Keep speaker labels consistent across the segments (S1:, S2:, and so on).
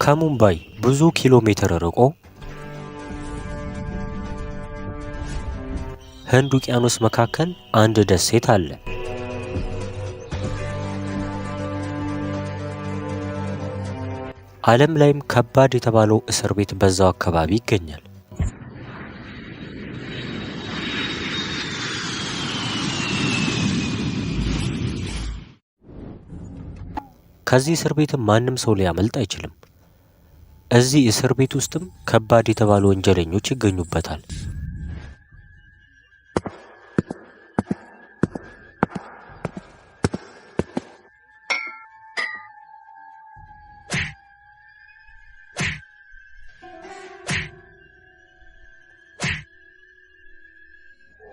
S1: ከሙምባይ ብዙ ኪሎ ሜትር ርቆ ህንድ ውቅያኖስ መካከል አንድ ደሴት አለ። ዓለም ላይም ከባድ የተባለው እስር ቤት በዛው አካባቢ ይገኛል። ከዚህ እስር ቤት ማንም ሰው ሊያመልጥ አይችልም። እዚህ እስር ቤት ውስጥም ከባድ የተባሉ ወንጀለኞች ይገኙበታል።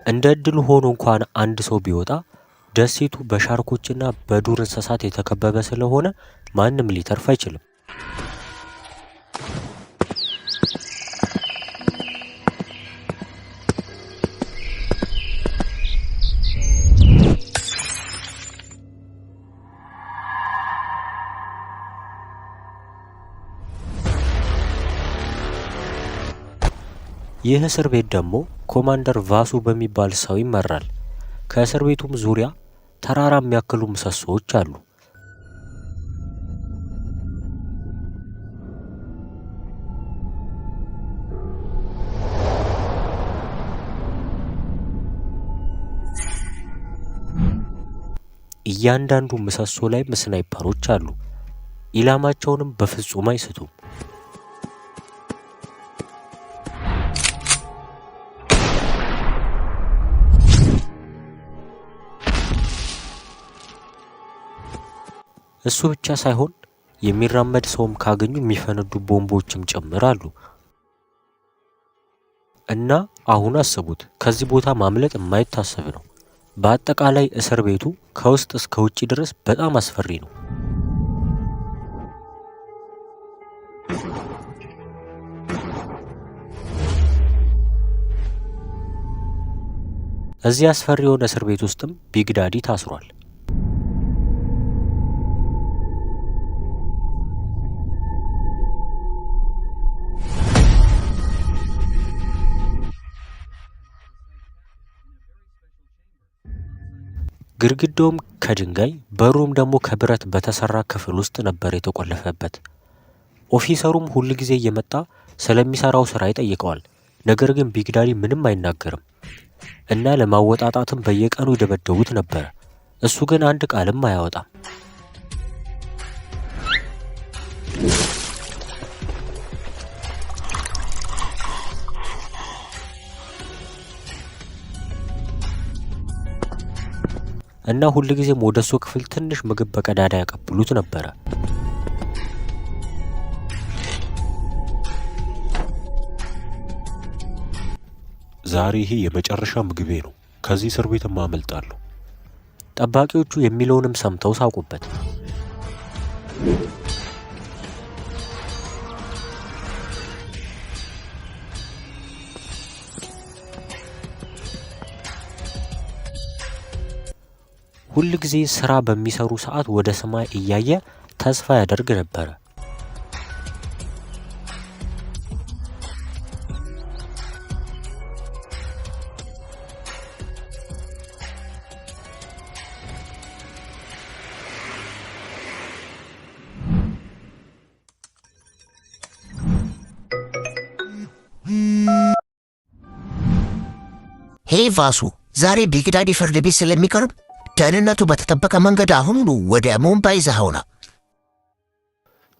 S1: እንደ እድል ሆኖ እንኳን አንድ ሰው ቢወጣ ደሴቱ በሻርኮችና በዱር እንስሳት የተከበበ ስለሆነ ማንም ሊተርፍ አይችልም። ይህ እስር ቤት ደግሞ ኮማንደር ቫሱ በሚባል ሰው ይመራል። ከእስር ቤቱም ዙሪያ ተራራ የሚያክሉ ምሰሶዎች አሉ። እያንዳንዱ ምሰሶ ላይ ስናይፐሮች አሉ። ኢላማቸውንም በፍጹም አይስቱም። እሱ ብቻ ሳይሆን የሚራመድ ሰውም ካገኙ የሚፈነዱ ቦምቦችም ጭምር አሉ። እና አሁን አስቡት፣ ከዚህ ቦታ ማምለጥ የማይታሰብ ነው። በአጠቃላይ እስር ቤቱ ከውስጥ እስከ ውጪ ድረስ በጣም አስፈሪ ነው። እዚህ አስፈሪ የሆነ እስር ቤት ውስጥም ቢግ ዳዲ ታስሯል። ግድግዳውም ከድንጋይ በሩም ደግሞ ከብረት በተሰራ ክፍል ውስጥ ነበር የተቆለፈበት። ኦፊሰሩም ሁል ጊዜ እየመጣ ስለሚሰራው ስራ ይጠይቀዋል። ነገር ግን ቢግ ዳዲ ምንም አይናገርም እና ለማወጣጣትም በየቀኑ ይደበደቡት ነበር። እሱ ግን አንድ ቃልም አያወጣም። እና ሁል ጊዜም ወደሱ ክፍል ትንሽ ምግብ በቀዳዳ ያቀብሉት ነበር።
S2: ዛሬ ይሄ የመጨረሻ ምግቤ ነው። ከዚህ እስር ቤት ማመልጣለሁ።
S1: ጠባቂዎቹ የሚለውንም ሰምተው ሳቁበት። ሁል ጊዜ ስራ በሚሰሩ ሰዓት ወደ ሰማይ እያየ ተስፋ ያደርግ ነበር።
S3: ሄይ ቫሱ፣ ዛሬ ቢግ ዳዲ ፍርድ ቤት ስለሚቀርብ ደህንነቱ በተጠበቀ መንገድ አሁኑኑ ወደ ሙምባይ ይዘኸው ና።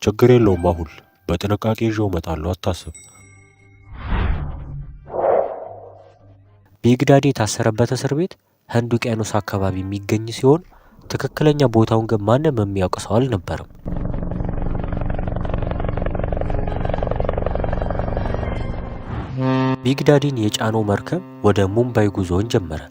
S2: ችግር የለውም አሁን በጥንቃቄ ይዤው እመጣለሁ፣ አታስብ።
S1: ቢግ ዳዲ የታሰረበት እስር ቤት ህንድ ውቅያኖስ አካባቢ የሚገኝ ሲሆን ትክክለኛ ቦታውን ግን ማንም የሚያውቅ ሰው አልነበረም። ቢግ ዳዲን የጫነው መርከብ ወደ ሙምባይ ጉዞውን ጀመረ።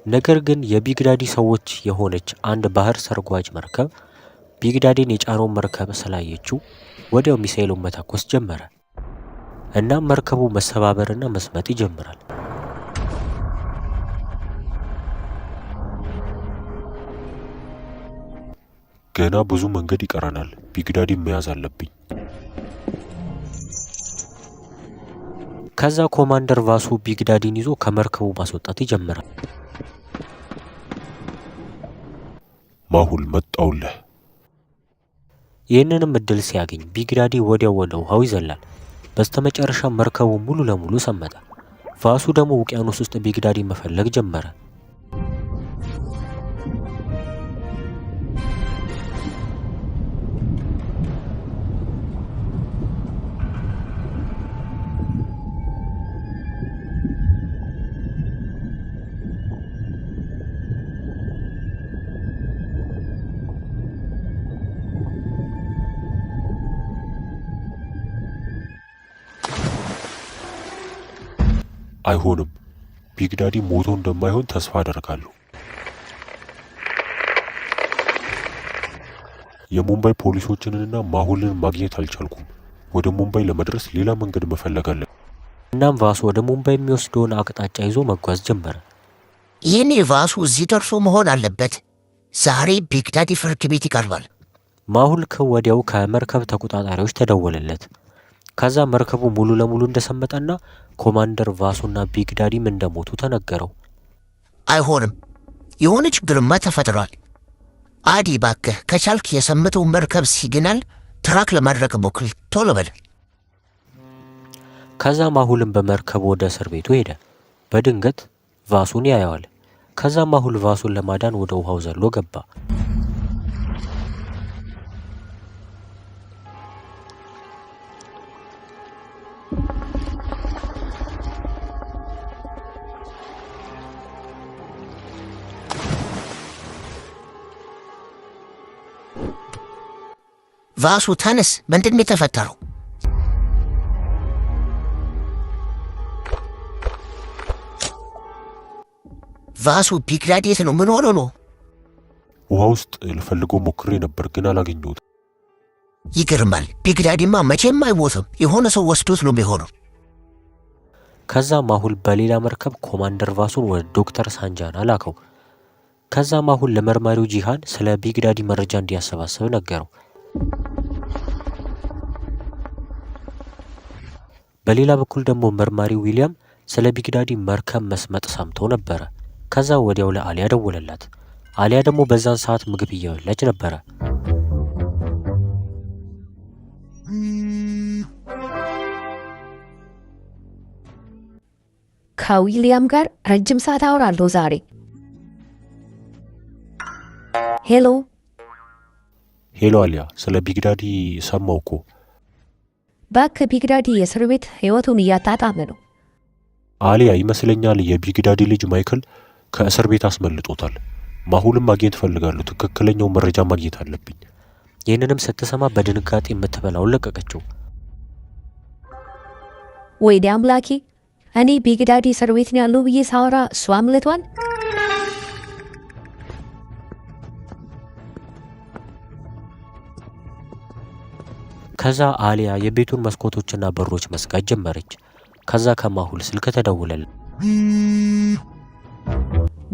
S1: ነገር ግን የቢግዳዲ ሰዎች የሆነች አንድ ባህር ሰርጓጅ መርከብ ቢግዳዲን የጫነውን መርከብ ስላየችው ወዲያው ሚሳኤሉን መተኮስ ጀመረ። እናም መርከቡ መሰባበርና መስመጥ ይጀምራል።
S2: ገና ብዙ መንገድ ይቀረናል። ቢግዳዲን መያዝ አለብኝ።
S1: ከዛ ኮማንደር ቫሱ ቢግዳዲን ይዞ ከመርከቡ ማስወጣት ይጀምራል።
S2: ማሁል መጣውልህ።
S1: ይህንንም እድል ሲያገኝ ቢግዳዲ ወዲያው ወደ ውሃው ይዘላል። በስተመጨረሻ መርከቡ ሙሉ ለሙሉ ሰመጠ። ቫሱ ደግሞ ውቅያኖስ ውስጥ ቢግዳዲን መፈለግ ጀመረ።
S2: አይሆንም። ቢግዳዲ ሞቶ እንደማይሆን ተስፋ አደርጋለሁ። የሙምባይ ፖሊሶችንና ማሁልን ማግኘት አልቻልኩም። ወደ ሙምባይ ለመድረስ ሌላ መንገድ መፈለግ አለ።
S1: እናም ቫሱ ወደ ሙምባይ የሚወስደውን አቅጣጫ ይዞ መጓዝ ጀመረ።
S3: ይህኔ ቫሱ እዚህ ደርሶ መሆን አለበት። ዛሬ ቢግዳዲ ፍርድ ቤት ይቀርባል።
S1: ማሁል ወዲያው ከመርከብ ተቆጣጣሪዎች ተደወለለት። ከዛ መርከቡ ሙሉ ለሙሉ እንደሰመጠና ኮማንደር ቫሱና ቢግዳዲም እንደሞቱ ተነገረው።
S3: አይሆንም፣ የሆነ ችግርማ ተፈጥሯል። አዲ ባክህ ከቻልክ የሰመጠው መርከብ ሲግናል ትራክ ለማድረግ ሞክር፣ ቶሎ በል።
S1: ከዛ ማሁልም በመርከቡ ወደ እስር ቤቱ ሄደ። በድንገት ቫሱን ያየዋል። ከዛ ማሁል ቫሱን ለማዳን ወደ ውሃው ዘሎ ገባ።
S3: ቫሱ ተነስ፣ ምንድን የተፈጠረው? ቫሱ ቢግዳዲ የት ነው? ምን ሆኖ ነው?
S2: ውሃ ውስጥ ልፈልገው ሞክሬ ነበር ግን አላገኘሁትም።
S3: ይገርማል። ቢግዳዲማ መቼም አይሞትም። የሆነ ሰው ወስዶት ነው የሚሆነው።
S1: ከዛ ማሁል በሌላ መርከብ ኮማንደር ቫሱን ወደ ዶክተር ሳንጃና ላከው። ከዛ ማሁል ለመርማሪው ጂሃን ስለ ቢግዳዲ መረጃ እንዲያሰባስብ ነገረው። በሌላ በኩል ደግሞ መርማሪው ዊሊያም ስለ ቢግዳዲ መርከብ መስመጥ ሰምቶ ነበረ። ከዛ ወዲያው ለአሊያ ደወለላት። አሊያ ደግሞ በዛን ሰዓት ምግብ እየበላች ነበረ።
S4: ከዊሊያም ጋር ረጅም ሰዓት አወራለሁ ዛሬ። ሄሎ
S2: ሄሎ አሊያ፣ ስለ ቢግዳዲ ሰማው እኮ።
S4: ባክህ ቢግዳዲ የእስር ቤት ህይወቱን እያጣጣመ ነው።
S2: አሊያ ይመስለኛል የቢግዳዲ ልጅ ማይክል ከእስር ቤት አስመልጦታል። ማሁልም ማግኘት ፈልጋለሁ። ትክክለኛው መረጃ ማግኘት አለብኝ።
S1: ይህንንም ስትሰማ በድንጋጤ የምትበላውን ለቀቀችው።
S4: ወይኔ አምላኬ፣ እኔ ቢግዳዲ እስር ቤት ነው ያለው ብዬ ሳወራ እሱ አምልጧል።
S1: ከዛ አሊያ የቤቱን መስኮቶችና በሮች መዝጋት ጀመረች። ከዛ ከማሁል ስልክ ተደውለል።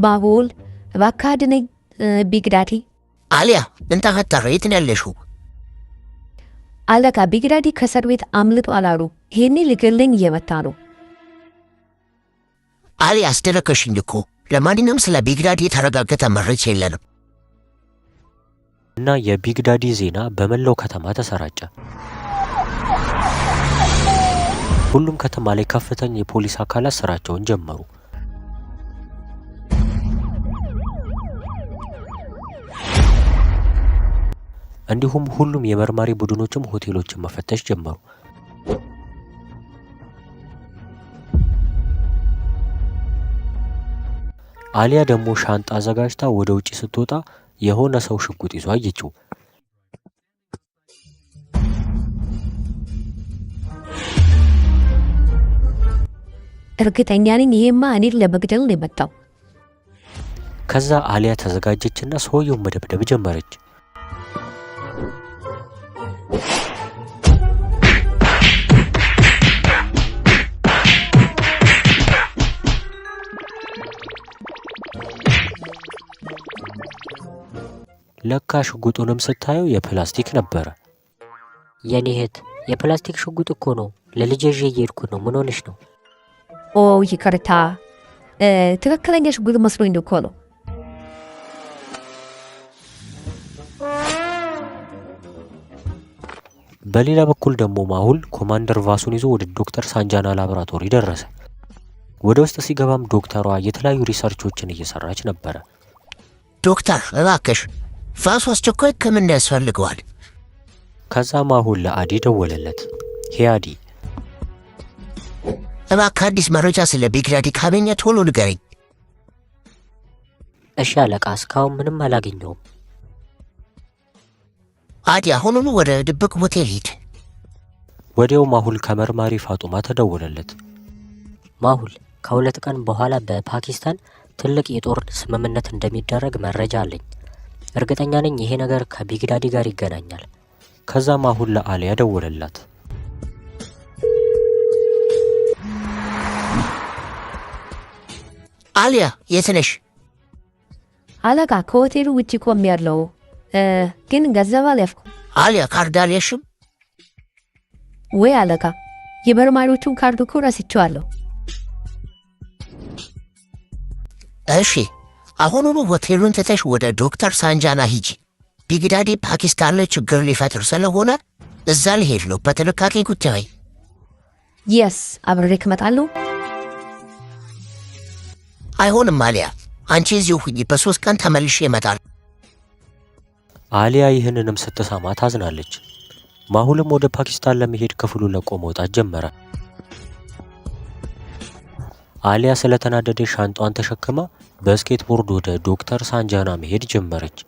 S4: ማሁል እባክህ አድነኝ፣ ቢግዳዲ።
S3: አሊያ ምን ተፈጠረ? የት ነው ያለሽው?
S4: አለቃ ቢግዳዲ ከእስር ቤት አምልጧል አሉ። ይሄኔ ሊገለኝ እየመታ ነው።
S3: አሊያ አስደረከሽኝ እኮ። ለማንኛውም ስለ ቢግዳዲ የተረጋገጠ መረጃ የለንም
S1: እና የቢግዳዲ ዜና በመላው ከተማ ተሰራጨ። ሁሉም ከተማ ላይ ከፍተኛ የፖሊስ አካላት ስራቸውን ጀመሩ። እንዲሁም ሁሉም የመርማሪ ቡድኖችም ሆቴሎችን መፈተሽ ጀመሩ። አሊያ ደግሞ ሻንጣ አዘጋጅታ ወደ ውጪ ስትወጣ የሆነ ሰው ሽጉጥ ይዞ አየችው።
S4: እርግጠኛ ነኝ ይሄማ እኔን ለመግደል ነው የመጣው።
S1: ከዛ አሊያ ተዘጋጀችና ሰውየውን መደብደብ ጀመረች። ለካ ሽጉጡንም ስታየው የፕላስቲክ ነበረ።
S5: የኔ እህት የፕላስቲክ ሽጉጥ እኮ ነው። ለልጄ ይዤ እየሄድኩ ነው። ምን ሆነሽ ነው?
S4: ኦ ይቅርታ፣ ትክክለኛ ሽጉጥ መስሎኝ እኮ ነው።
S1: በሌላ በኩል ደግሞ ማሁል ኮማንደር ቫሱን ይዞ ወደ ዶክተር ሳንጃና ላቦራቶሪ ደረሰ። ወደ ውስጥ ሲገባም ዶክተሯ የተለያዩ ሪሰርቾችን እየሰራች ነበረ።
S3: ዶክተር እባክሽ ቫሱ አስቸኳይ ሕክምና ያስፈልገዋል።
S1: ከዛ ማሁል ለአዲ ደወለለት። ሄ አዲ፣
S3: እባክህ አዲስ መረጃ ስለ ቢግ ዳዲ ካገኘ ቶሎ ንገረኝ።
S5: እሺ አለቃ፣ እስካሁን ምንም አላገኘውም።
S3: አዲ አሁኑኑ ወደ ድብቅ ሆቴል ሂድ።
S1: ወዲያው ማሁል ከመርማሪ ፋጡማ ተደወለለት።
S5: ማሁል፣ ከ2 ቀን በኋላ በፓኪስታን ትልቅ የጦር ስምምነት እንደሚደረግ መረጃ አለኝ። እርግጠኛ ነኝ ይሄ ነገር ከቢግ ዳዲ ጋር ይገናኛል።
S1: ከዛ ማሁል ለአሊያ ደወለላት።
S3: አሊያ የት ነሽ?
S4: አለቃ ከሆቴሉ ውጭ ቆም ያለው ግን ገንዘብ አልያዝኩም።
S3: አሊያ ካርድ አልያዝሽም
S4: ወይ? አለቃ የመርማሪዎቹን ካርድ እኮ ረስቼዋለሁ።
S3: እሺ አሁኑኑ ሆቴሉን ትተሽ ወደ ዶክተር ሳንጃና ሂጂ። ቢግ ዳዲ ፓኪስታን ላይ ችግር ሊፈጥር ስለሆነ እዛ ሊሄድ ነው። በጥንቃቄ ጉዳይ።
S4: የስ አብሬክ እመጣለሁ።
S3: አይሆንም አሊያ፣ አንቺ እዚሁ ሁኚ። በ3 ቀን ተመልሼ እመጣለሁ።
S1: አሊያ ይህንንም ስትሰማ ታዝናለች። ማሁልም ወደ ፓኪስታን ለመሄድ ክፍሉ ለቆ መውጣት ጀመረ። አሊያ ስለተናደደ ሻንጧን ተሸክማ በስኬትቦርድ ወደ ዶክተር ሳንጃና መሄድ ጀመረች።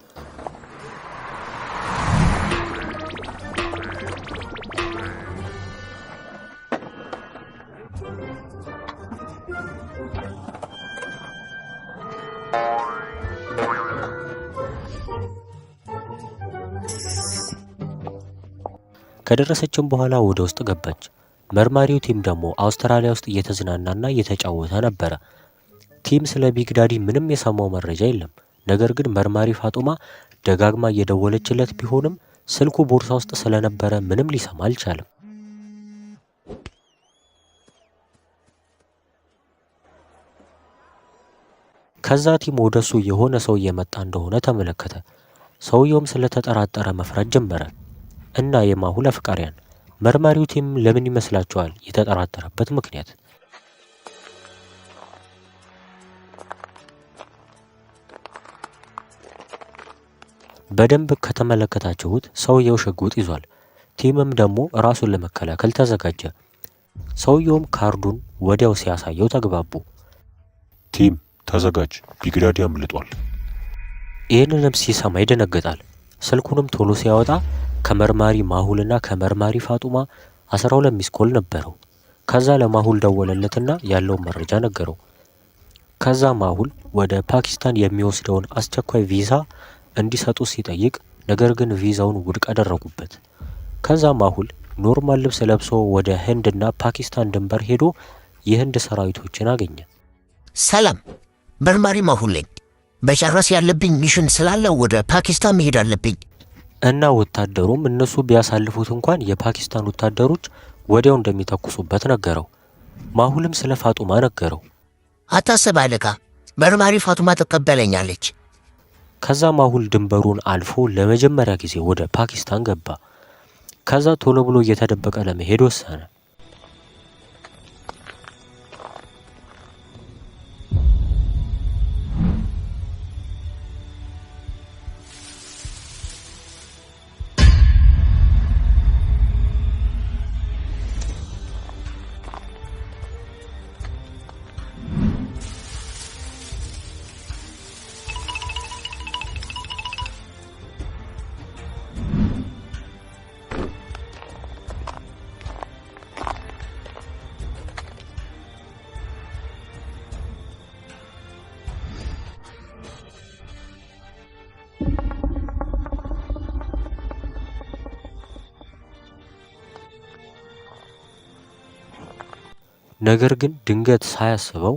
S1: ከደረሰችም በኋላ ወደ ውስጥ ገባች። መርማሪው ቲም ደግሞ አውስትራሊያ ውስጥ እየተዝናናና እየተጫወተ ነበረ። ቲም ስለ ቢግ ዳዲ ምንም የሰማው መረጃ የለም። ነገር ግን መርማሪ ፋጡማ ደጋግማ እየደወለችለት ቢሆንም ስልኩ ቦርሳ ውስጥ ስለነበረ ምንም ሊሰማ አልቻለም። ከዛ ቲም ወደሱ የሆነ ሰው እየመጣ እንደሆነ ተመለከተ። ሰውየውም ስለተጠራጠረ መፍራት ጀመረ። እና የማሁል አፍቃሪያን መርማሪው ቲም ለምን ይመስላችኋል የተጠራጠረበት ምክንያት? በደንብ ከተመለከታችሁት ሰውየው ሽጉጥ ይዟል። ቲምም ደግሞ ራሱን ለመከላከል ተዘጋጀ። ሰውየውም ካርዱን ወዲያው ሲያሳየው ተግባቡ።
S2: ቲም ተዘጋጅ፣ ቢግ ዳዲ አምልጧል።
S1: ይህንንም ሲሰማ ይደነግጣል። ስልኩንም ቶሎ ሲያወጣ ከመርማሪ ማሁልና ከመርማሪ ፋጡማ 12 ሚስኮል ነበረው። ከዛ ለማሁል ደወለለትና ያለውን መረጃ ነገረው። ከዛ ማሁል ወደ ፓኪስታን የሚወስደውን አስቸኳይ ቪዛ እንዲሰጡ ሲጠይቅ፣ ነገር ግን ቪዛውን ውድቅ አደረጉበት። ከዛ ማሁል ኖርማል ልብስ ለብሶ ወደ ህንድና ፓኪስታን ድንበር ሄዶ የህንድ ሰራዊቶችን አገኘ።
S3: ሰላም፣ መርማሪ ማሁል ነኝ። መጨረስ ያለብኝ ሚሽን ስላለ ወደ ፓኪስታን መሄድ አለብኝ።
S1: እና ወታደሩም እነሱ ቢያሳልፉት እንኳን የፓኪስታን ወታደሮች ወዲያው እንደሚተኩሱበት ነገረው። ማሁልም ስለ ፋጡማ ነገረው።
S3: አታስብ አለቃ፣ መርማሪ ፋጡማ ትቀበለኛለች።
S1: ከዛ ማሁል ድንበሩን አልፎ ለመጀመሪያ ጊዜ ወደ ፓኪስታን ገባ። ከዛ ቶሎ ብሎ እየተደበቀ ለመሄድ ወሰነ። ነገር ግን ድንገት ሳያስበው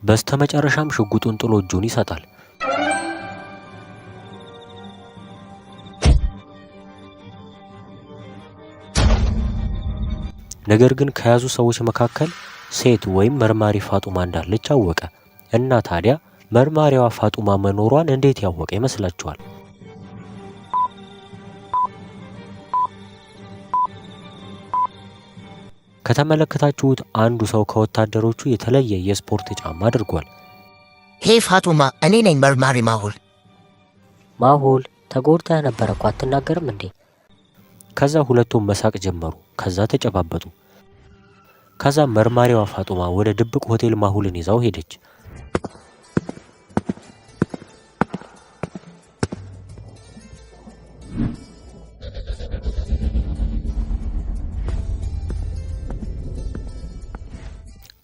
S1: በስተመጨረሻም ሽጉጡን ጥሎ እጁን ይሰጣል። ነገር ግን ከያዙ ሰዎች መካከል ሴት ወይም መርማሪ ፋጡማ እንዳለች አወቀ እና ታዲያ መርማሪዋ ፋጡማ መኖሯን እንዴት ያወቀ ይመስላችኋል? ከተመለከታችሁት አንዱ ሰው ከወታደሮቹ የተለየ የስፖርት ጫማ አድርጓል።
S3: ሄ ፋጡማ፣ እኔ ነኝ መርማሪ ማሁል።
S5: ማሁል ተጎድተህ ነበር እኮ አትናገርም እንዴ?
S1: ከዛ ሁለቱም መሳቅ ጀመሩ። ከዛ ተጨባበጡ። ከዛ መርማሪዋ ፋጡማ ወደ ድብቅ ሆቴል ማሁልን ይዛው ሄደች።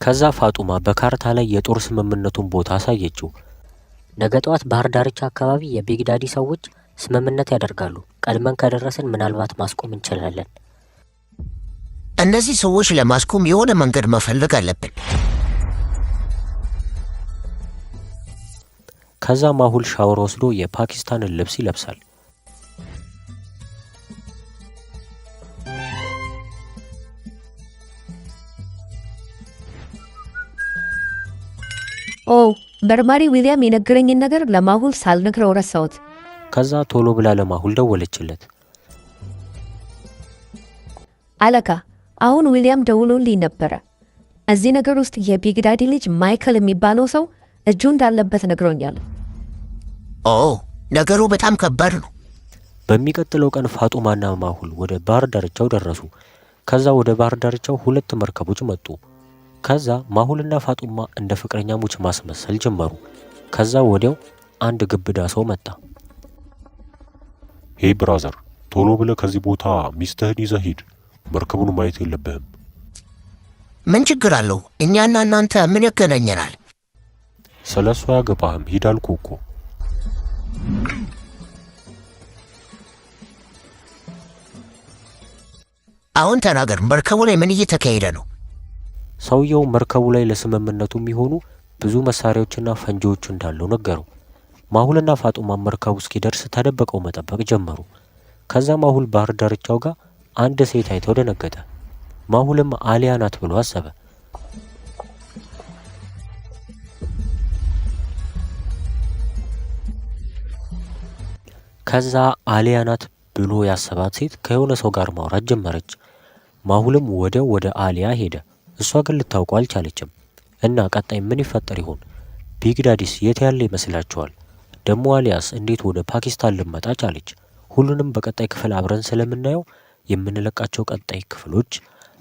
S1: ከዛ ፋጡማ በካርታ ላይ የጦር ስምምነቱን ቦታ አሳየችው።
S5: ነገ ጠዋት ባህር ዳርቻ አካባቢ የቢግዳዲ ሰዎች ስምምነት ያደርጋሉ። ቀድመን ከደረስን ምናልባት ማስቆም እንችላለን።
S3: እነዚህ ሰዎች ለማስቆም የሆነ መንገድ መፈለግ አለብን።
S1: ከዛ ማሁል ሻወር ወስዶ የፓኪስታንን ልብስ ይለብሳል።
S4: ኦ መርማሪ ዊሊያም የነገረኝን ነገር ለማሁል ሳልነግረው ረሳሁት።
S1: ከዛ ቶሎ ብላ ለማሁል ደወለችለት።
S4: አለቃ፣ አሁን ዊሊያም ደውሎልኝ ነበረ። እዚህ ነገር ውስጥ የቢግዳዲ ልጅ ማይክል የሚባለው ሰው እጁ እንዳለበት ነግሮኛል።
S3: ኦ ነገሩ በጣም ከባድ ነው።
S1: በሚቀጥለው ቀን ፋጡማና ማሁል ወደ ባህር ዳርቻው ደረሱ። ከዛ ወደ ባህር ዳርቻው ሁለት መርከቦች መጡ። ከዛ ማሁልና ፋጡማ እንደ ፍቅረኛሞች ማስመሰል ጀመሩ። ከዛ ወዲያው አንድ ግብዳ ሰው መጣ።
S2: ሄይ ብራዘር፣ ቶሎ ብለህ ከዚህ ቦታ ሚስትህን ይዘህ ሂድ። መርከቡን ማየት የለብህም።
S3: ምን ችግር አለው? እኛና እናንተ ምን ያገናኘናል?
S2: ስለ እሱ አያገባህም። ሂድ አልኩህ እኮ።
S3: አሁን ተናገር፣ መርከቡ ላይ ምን እየተካሄደ ነው?
S1: ሰውየው መርከቡ ላይ ለስምምነቱ የሚሆኑ ብዙ መሳሪያዎችና ፈንጂዎች እንዳለው ነገረው። ማሁልና ፋጡማ መርከቡ እስኪደርስ ተደብቀው መጠበቅ ጀመሩ። ከዛ ማሁል ባህር ዳርቻው ጋር አንድ ሴት አይቶ ደነገጠ። ማሁልም አሊያ ናት ብሎ አሰበ። ከዛ አሊያ ናት ብሎ ያሰባት ሴት ከሆነ ሰው ጋር ማውራት ጀመረች። ማሁልም ወዲያው ወደ አሊያ ሄደ። እሷ ግን ልታውቀው አልቻለችም። እና ቀጣይ ምን ይፈጠር ይሆን? ቢግዳዲስ የት ያለ ይመስላችኋል? ደሞ አሊያስ እንዴት ወደ ፓኪስታን ልመጣ ቻለች? ሁሉንም በቀጣይ ክፍል አብረን ስለምናየው የምንለቃቸው ቀጣይ ክፍሎች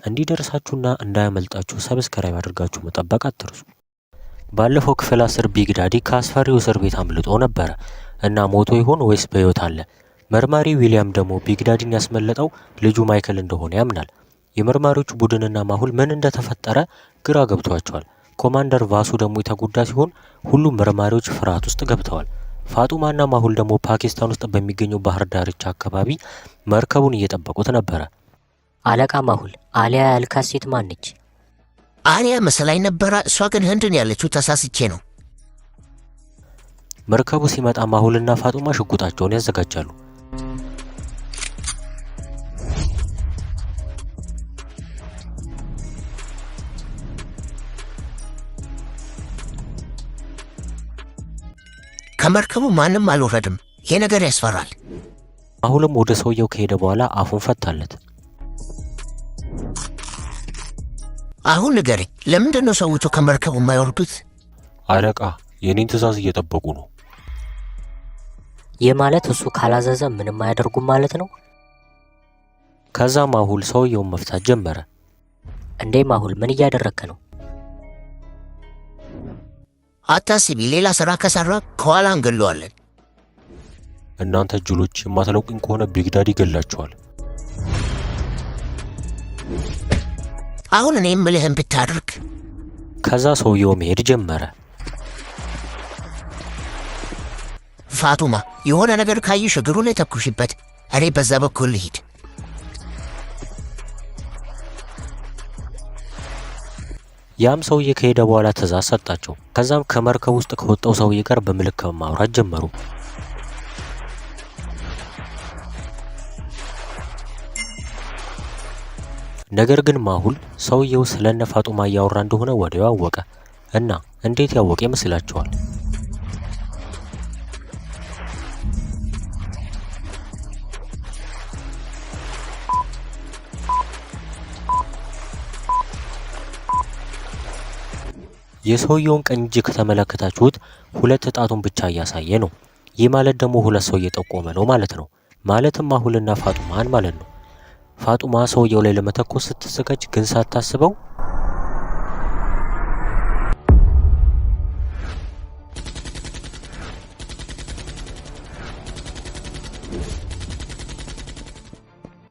S1: እንዲደርሳችሁና እንዳያመልጣችሁ ሰብስክራይብ አድርጋችሁ መጠበቅ አትርሱ። ባለፈው ክፍል 10 ቢግዳዲ ከአስፈሪው እስር ቤት አምልጦ ነበረ እና ሞቶ ይሆን ወይስ በሕይወት አለ? መርማሪ ዊሊያም ደግሞ ቢግዳዲን ያስመለጠው ልጁ ማይክል እንደሆነ ያምናል። የመርማሪዎቹ ቡድንና ማሁል ምን እንደተፈጠረ ግራ ገብቷቸዋል። ኮማንደር ቫሱ ደግሞ የተጎዳ ሲሆን ሁሉም መርማሪዎች ፍርሃት ውስጥ ገብተዋል። ፋጡማና ማሁል ደግሞ ፓኪስታን ውስጥ በሚገኘው ባህር ዳርቻ አካባቢ መርከቡን እየጠበቁት ነበረ።
S5: አለቃ ማሁል፣ አሊያ ያልካት ሴት ማን ነች?
S3: አሊያ መሰላኝ ነበረ። እሷ ግን ህንድን ያለችው ተሳስቼ ነው።
S1: መርከቡ ሲመጣ ማሁልና ፋጡማ ሽጉጣቸውን ያዘጋጃሉ።
S3: ከመርከቡ ማንም አልወረድም። ይሄ ነገር ያስፈራል።
S1: ማሁልም ወደ ሰውየው ከሄደ በኋላ አፉን ፈታለት።
S3: አሁን ንገረኝ፣ ለምንድን ነው ሰዎቹ ከመርከቡ የማይወርዱት?
S2: አለቃ፣ የኔን ትዕዛዝ እየጠበቁ ነው።
S5: ይህ ማለት እሱ ካላዘዘ ምንም አያደርጉም ማለት ነው?
S1: ከዛ ማሁል ሰውየውን መፍታት ጀመረ።
S5: እንዴ ማሁል ምን እያደረክ ነው?
S3: አታስቢ፣ ሌላ ስራ ከሰራ ከኋላ እንገለዋለን።
S2: እናንተ ጅሎች የማትለቁኝ ከሆነ ቢግዳዲ ይገላችኋል።
S3: አሁን እኔ የምልህን ብታደርግ።
S1: ከዛ ሰውየው መሄድ ጀመረ።
S3: ፋጡማ የሆነ ነገር ካየሽ እግሩ ላይ ተኩሽበት፣ እኔ በዛ በኩል ልሂድ።
S1: ያም ሰውዬ ከሄደ በኋላ ትእዛዝ ሰጣቸው። ከዛም ከመርከብ ውስጥ ከወጣው ሰውዬ ጋር በምልክት ማውራት ጀመሩ። ነገር ግን ማሁል ሰውየው ስለነ ፋጡማ እያወራ እንደሆነ ወዲያው አወቀ። እና እንዴት ያወቀ ይመስላችኋል? የሰውየውን ቀኝ እጅ ከተመለከታችሁት ሁለት ጣቱን ብቻ እያሳየ ነው። ይህ ማለት ደግሞ ሁለት ሰው እየጠቆመ ነው ማለት ነው። ማለትም ማሁልና ፋጡማን ማለት ነው። ፋጡማ ሰውየው ላይ ለመተኮስ ስትዘጋጅ ግን ሳታስበው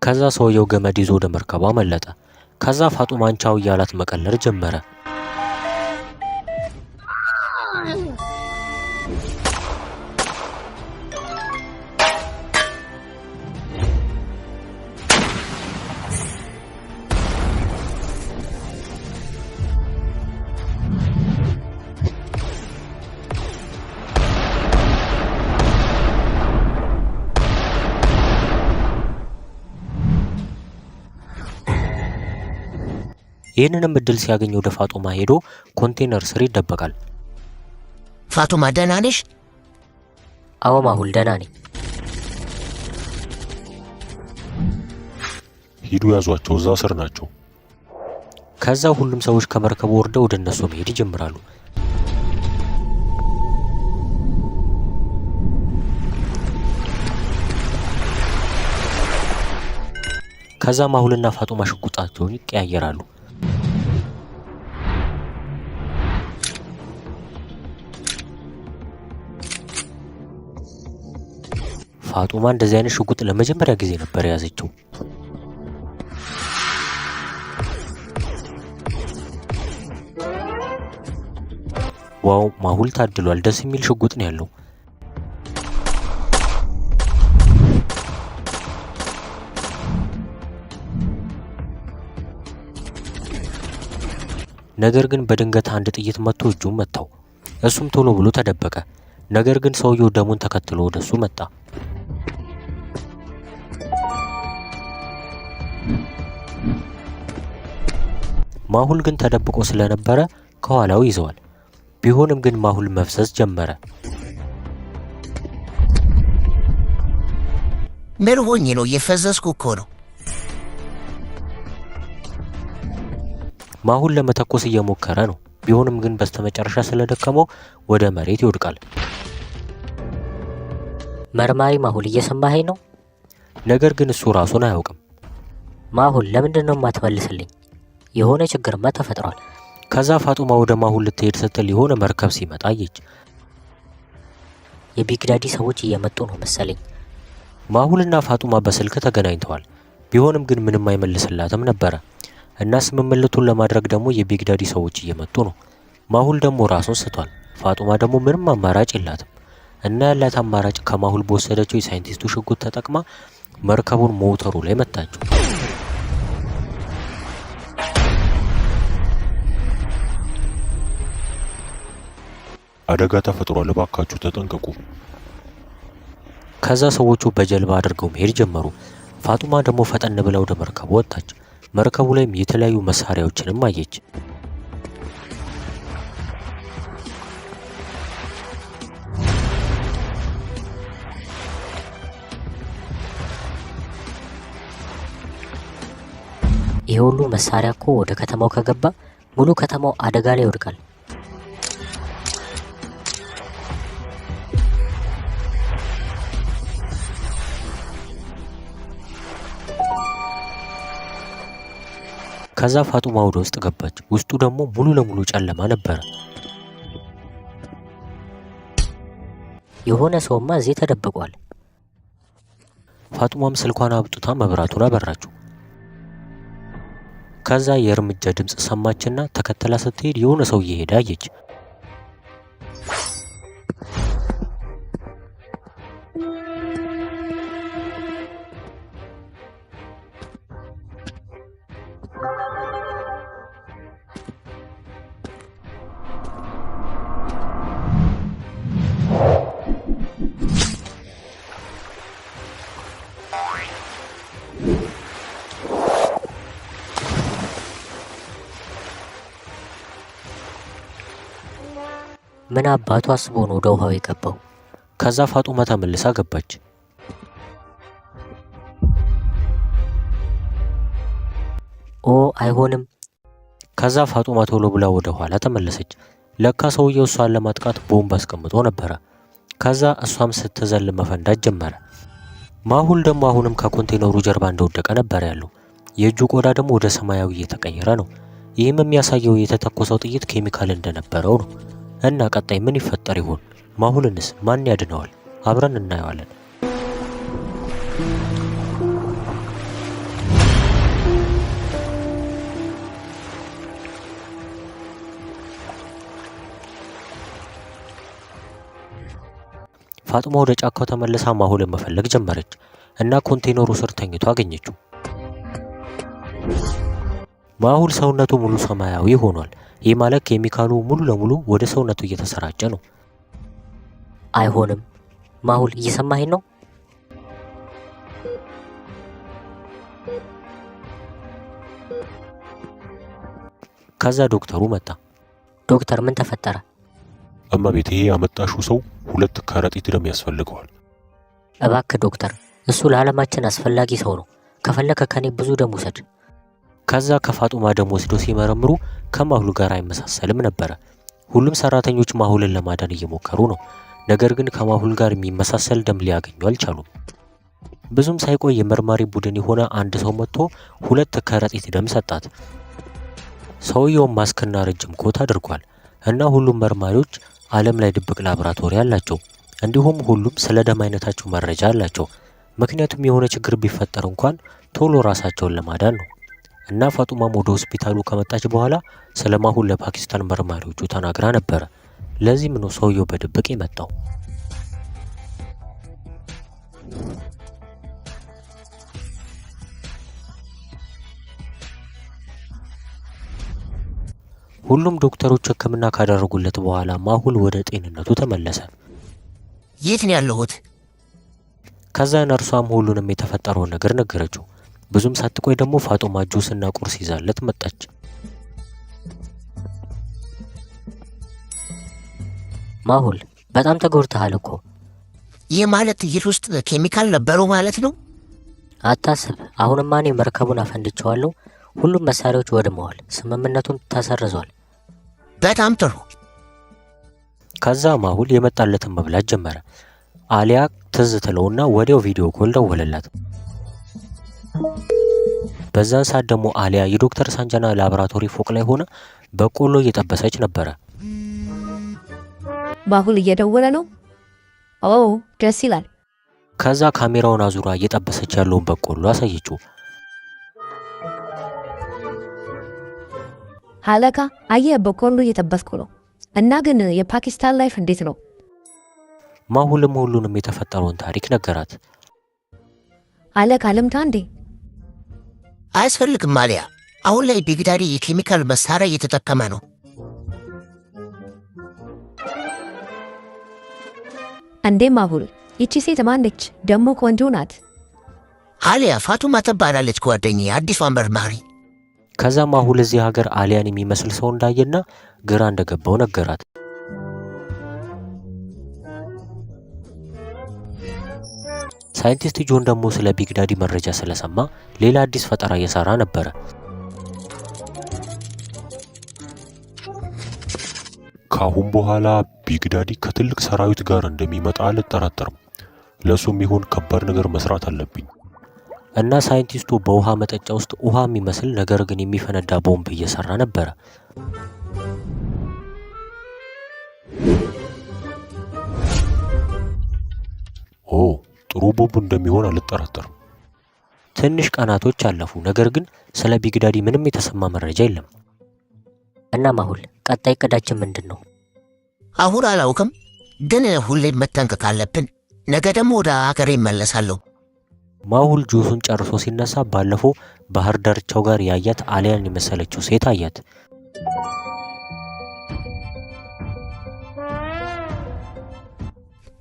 S1: ከዛ ሰውየው ገመድ ይዞ ወደ መርከቧ መለጠ። ከዛ ፋጡማን ቻው እያላት መቀለር ጀመረ። ይህንንም እድል ሲያገኝ ወደ ፋጡማ ሄዶ ኮንቴነር ስር ይደበቃል።
S3: ፋጡማ ደህና ነሽ?
S5: አዎ ማሁል ደህና ነኝ።
S2: ሂዱ ያዟቸው፣ እዛ ስር ናቸው።
S1: ከዛ ሁሉም ሰዎች ከመርከቡ ወርደው ወደ እነሱ መሄድ ይጀምራሉ። ከዛ ማሁልና ፋጡማ ሽጉጣቸውን ይቀያየራሉ። ፋጡማ እንደዚህ አይነት ሽጉጥ ለመጀመሪያ ጊዜ ነበር የያዘችው። ዋው ማሁል ታድሏል፣ ደስ የሚል ሽጉጥ ነው ያለው። ነገር ግን በድንገት አንድ ጥይት መጥቶ እጁን መታው። እሱም ቶሎ ብሎ ተደበቀ። ነገር ግን ሰውየው ደሙን ተከትሎ ወደሱ መጣ። ማሁል ግን ተደብቆ ስለነበረ ከኋላው ይዘዋል። ቢሆንም ግን ማሁል መፍሰስ ጀመረ።
S3: ምን ሆኜ ነው? እየፈዘዝኩ እኮ ነው።
S1: ማሁል ለመተኮስ እየሞከረ ነው። ቢሆንም ግን በስተመጨረሻ ስለደከመው ወደ መሬት ይወድቃል።
S5: መርማሪ ማሁል እየሰማኸኝ ነው?
S1: ነገር ግን እሱ ራሱን አያውቅም።
S5: ማሁል ለምንድን ነው የማትመልስልኝ? የሆነ ችግርማ ተፈጥሯል።
S1: ከዛ ፋጡማ ወደ ማሁል ልትሄድ ስትል የሆነ መርከብ ሲመጣ አየች።
S5: የቢግዳዲ ሰዎች እየመጡ ነው መሰለኝ።
S1: ማሁልና ፋጡማ በስልክ ተገናኝተዋል። ቢሆንም ግን ምንም አይመልስላትም ነበረ እና ስምምነቱን ለማድረግ ደግሞ የቢግዳዲ ሰዎች እየመጡ ነው። ማሁል ደግሞ ራሱን ስቷል። ፋጡማ ደግሞ ምንም አማራጭ የላትም እና ያላት አማራጭ ከማሁል በወሰደችው የሳይንቲስቱ ሽጉጥ ተጠቅማ መርከቡን ሞተሩ ላይ መታችው።
S2: አደጋ ተፈጥሯል፣ እባካችሁ ተጠንቀቁ።
S1: ከዛ ሰዎቹ በጀልባ አድርገው መሄድ ጀመሩ። ፋጡማ ደግሞ ፈጠን ብላ ወደ መርከቡ ወጣች። መርከቡ ላይም የተለያዩ መሳሪያዎችንም አየች።
S5: ይሄ ሁሉ መሳሪያ እኮ ወደ ከተማው ከገባ ሙሉ ከተማው አደጋ ላይ ይወድቃል።
S1: ከዛ ፋጡማ ወደ ውስጥ ገባች። ውስጡ ደግሞ ሙሉ ለሙሉ ጨለማ ነበረ።
S5: የሆነ ሰውማ እዚህ ተደብቋል።
S1: ፋጡማም ስልኳን አብጡታ መብራቱን አበራችው። ከዛ የእርምጃ ድምፅ ሰማችና ተከተላ ስትሄድ የሆነ ሰው እየሄደ አየች።
S5: ምን አባቱ አስቦ ነው ወደ ውሃው የገባው?
S1: ከዛ ፋጡማ ተመልሳ ገባች።
S5: ኦ አይሆንም።
S1: ከዛ ፋጡማ ቶሎ ብላ ወደ ኋላ ተመለሰች። ለካ ሰውየው እሷን ለማጥቃት ቦምብ አስቀምጦ ነበረ። ከዛ እሷም ስትዘል መፈንዳት ጀመረ። ማሁል ደግሞ አሁንም ከኮንቴነሩ ጀርባ እንደወደቀ ነበር ያለው። የእጁ ቆዳ ደግሞ ወደ ሰማያዊ እየተቀየረ ነው። ይህም የሚያሳየው የተተኮሰው ጥይት ኬሚካል እንደነበረው ነው። እና ቀጣይ ምን ይፈጠር ይሆን? ማሁልንስ ማን ያድነዋል? አብረን እናየዋለን። ፋጡማ ወደ ጫካው ተመልሳ ማሁልን መፈለግ ጀመረች እና ኮንቴነሩ ስር ተኝቶ አገኘችው። ማሁል ሰውነቱ ሙሉ ሰማያዊ ሆኗል። ይህ ማለት ኬሚካሉ ሙሉ ለሙሉ ወደ ሰውነቱ እየተሰራጨ ነው።
S5: አይሆንም። ማሁል እየሰማኸኝ ነው?
S1: ከዛ ዶክተሩ መጣ።
S5: ዶክተር ምን ተፈጠረ?
S2: እመቤት፣ ይሄ ያመጣሽው ሰው 2 ከረጢት ደም ያስፈልገዋል።
S5: እባክህ ዶክተር፣ እሱ ለዓለማችን አስፈላጊ ሰው ነው። ከፈለከ ከኔ ብዙ ደም ውሰድ።
S1: ከዛ ከፋጡማ ደም ወስዶ ሲመረምሩ ከማሁል ጋር አይመሳሰልም ነበረ። ሁሉም ሰራተኞች ማሁልን ለማዳን እየሞከሩ ነው። ነገር ግን ከማሁል ጋር የሚመሳሰል ደም ሊያገኙ አልቻሉም። ብዙም ሳይቆይ የመርማሪ ቡድን የሆነ አንድ ሰው መጥቶ 2 ከረጢት ደም ሰጣት። ሰውየውም ማስክና ረጅም ኮት አድርጓል እና ሁሉም መርማሪዎች ዓለም ላይ ድብቅ ላቦራቶሪ አላቸው። እንዲሁም ሁሉም ስለ ደም አይነታቸው መረጃ አላቸው። ምክንያቱም የሆነ ችግር ቢፈጠር እንኳን ቶሎ ራሳቸውን ለማዳን ነው። እና ፋጡማም ወደ ሆስፒታሉ ከመጣች በኋላ ስለ ማሁል ለፓኪስታን መርማሪዎቹ ተናግራ ነበረ። ለዚህም ነው ሰውየው በድብቅ የመጣው። ሁሉም ዶክተሮች ሕክምና ካደረጉለት በኋላ ማሁል ወደ ጤንነቱ ተመለሰ።
S3: የት ነው ያለሁት?
S1: ከዛ ነርሷም ሁሉንም የተፈጠረውን ነገር ነገረችው። ብዙም ሳትቆይ ደግሞ ፋጡማ ጁስና ቁርስ ይዛለት መጣች።
S5: ማሁል በጣም ተጎድተሃል እኮ።
S3: ይህ ማለት ጥይት ውስጥ ኬሚካል ነበረው ማለት ነው?
S5: አታስብ፣ አሁንማ እኔ መርከቡን አፈንድቼዋለሁ። ሁሉም መሳሪያዎች ወድመዋል። ስምምነቱን ተሰርዟል።
S3: በጣም ጥሩ።
S1: ከዛ ማሁል የመጣለትን መብላት ጀመረ። አሊያ ትዝ ትለውና ወዲያው ቪዲዮ ኮል ደወለላት። በዛን ሰዓት ደግሞ አሊያ የዶክተር ሳንጃና ላቦራቶሪ ፎቅ ላይ ሆነ በቆሎ እየጠበሰች ነበረ።
S4: ማሁል እየደወለ ነው። ኦ ደስ ይላል።
S1: ከዛ ካሜራውን አዙራ እየጠበሰች ያለውን በቆሎ አሳየችው።
S4: ሀለካ አየህ፣ በቆሎ እየጠበስኩ ነው። እና ግን የፓኪስታን ላይፍ እንዴት ነው?
S1: ማሁልም ሁሉንም የተፈጠረውን ታሪክ ነገራት።
S4: ሀለካ ልምታ እንዴ?
S3: አያስፈልግም አሊያ። አሁን ላይ ቢግዳዲ የኬሚካል መሳሪያ እየተጠቀመ ነው።
S4: እንዴ ማሁል፣ ይቺ ሴት ማነች? ደሞ ቆንጆ ናት።
S3: አሊያ ፋጡማ ትባላለች፣ ጓደኛዬ፣ አዲሷ መርማሪ።
S1: ከዛ ማሁል እዚህ ሀገር አሊያን የሚመስል ሰው እንዳየና ግራ እንደገባው ነገራት። ሳይንቲስት ጆን ደግሞ ስለ ቢግዳዲ መረጃ ስለሰማ ሌላ አዲስ ፈጠራ እየሰራ ነበረ።
S2: ከአሁን በኋላ ቢግዳዲ ከትልቅ ሰራዊት ጋር እንደሚመጣ አልጠራጠርም። ለሱም ይሁን ከባድ ነገር መስራት አለብኝ።
S1: እና ሳይንቲስቱ በውሃ መጠጫ ውስጥ ውሃ የሚመስል ነገር ግን የሚፈነዳ ቦምብ እየሰራ ነበረ።
S2: ኦ ጥሩ ቦምብ እንደሚሆን አልጠራጠርም።
S1: ትንሽ ቀናቶች አለፉ። ነገር ግን ስለ ቢግዳዲ ምንም የተሰማ መረጃ የለም።
S5: እና ማሁል ቀጣይ እቅዳችን ምንድን ነው?
S3: አሁን አላውቅም፣ ግን ሁሌም መጠንቀቅ አለብን። ነገ ደግሞ ወደ አገሬ እመለሳለሁ።
S1: ማሁል ጁሱን ጨርሶ ሲነሳ ባለፈው ባህር ዳርቻው ጋር ያያት አሊያን የመሰለችው ሴት አያት።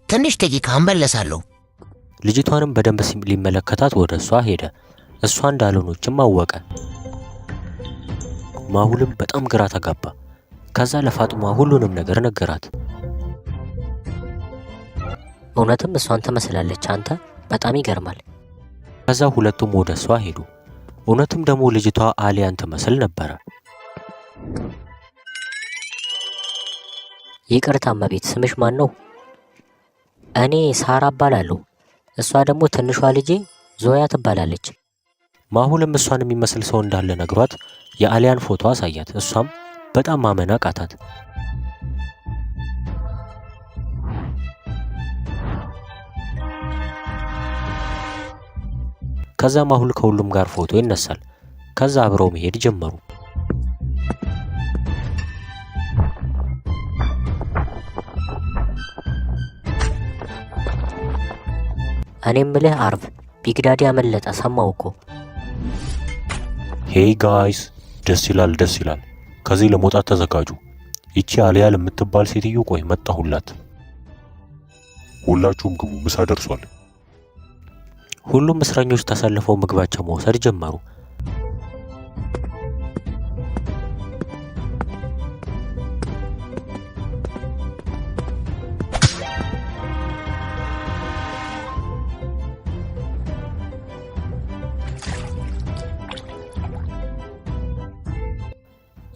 S3: ትንሽ ደቂቃ እመለሳለሁ።
S1: ልጅቷንም በደንብ ሊመለከታት ወደ እሷ ሄደ። እሷ እንዳልሆነችም አወቀ። ማሁልም በጣም ግራ ተጋባ። ከዛ ለፋጡማ ሁሉንም ነገር ነገራት።
S5: እውነትም እሷን ትመስላለች። አንተ በጣም ይገርማል።
S1: ከዛ ሁለቱም ወደ እሷ ሄዱ። እውነትም ደግሞ ልጅቷ አሊያን ትመስል ነበረ።
S5: ይቅርታ እመቤት፣ ስምሽ ማን ነው? እኔ ሳራ እባላለሁ። እሷ ደግሞ ትንሿ ልጄ ዞያ ትባላለች።
S1: ማሁልም እሷን የሚመስል ሰው እንዳለ ነግሯት የአሊያን ፎቶ አሳያት። እሷም በጣም ማመን አቃታት። ከዛ ማሁል ከሁሉም ጋር ፎቶ ይነሳል። ከዛ አብረው መሄድ ጀመሩ።
S5: እኔም ምልህ አርብ ቢግዳዲ አመለጠ። ሰማው እኮ።
S2: ሄይ ጋይስ፣ ደስ ይላል ደስ ይላል። ከዚህ ለመውጣት ተዘጋጁ። ይቺ አሊያ የምትባል ሴትዮ ቆይ መጣሁላት። ሁላችሁም ግቡ፣ ምሳ ደርሷል።
S1: ሁሉም እስረኞች ተሰልፈው ምግባቸው መውሰድ ጀመሩ።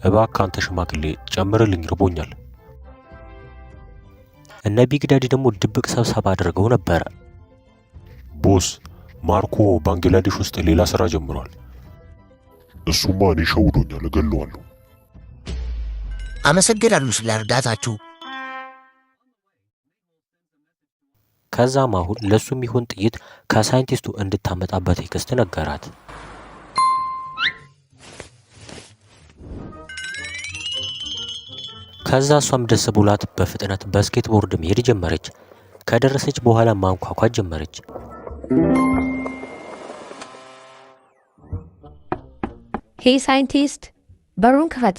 S2: እባክህ አንተ ሽማግሌ ጨምርልኝ፣ ርቦኛል።
S1: እነ ቢግዳዲ ደግሞ ድብቅ ስብሰባ አድርገው ነበረ።
S2: ቦስ ማርኮ ባንግላዴሽ ውስጥ ሌላ ስራ ጀምሯል። እሱማ እኔ ሸውዶኛል፣ እገለዋለሁ።
S3: አመሰግናለሁ ስለ እርዳታችሁ።
S1: ከዛ ማሁል ለሱም ይሁን ጥይት ከሳይንቲስቱ እንድታመጣበት ቴክስት ነገራት። ከዛ እሷም ደስ ብሏት በፍጥነት በስኬትቦርድ መሄድ ጀመረች። ከደረሰች በኋላ ማንኳኳት ጀመረች።
S4: ሄይ ሳይንቲስት፣ በሩን ክፈት።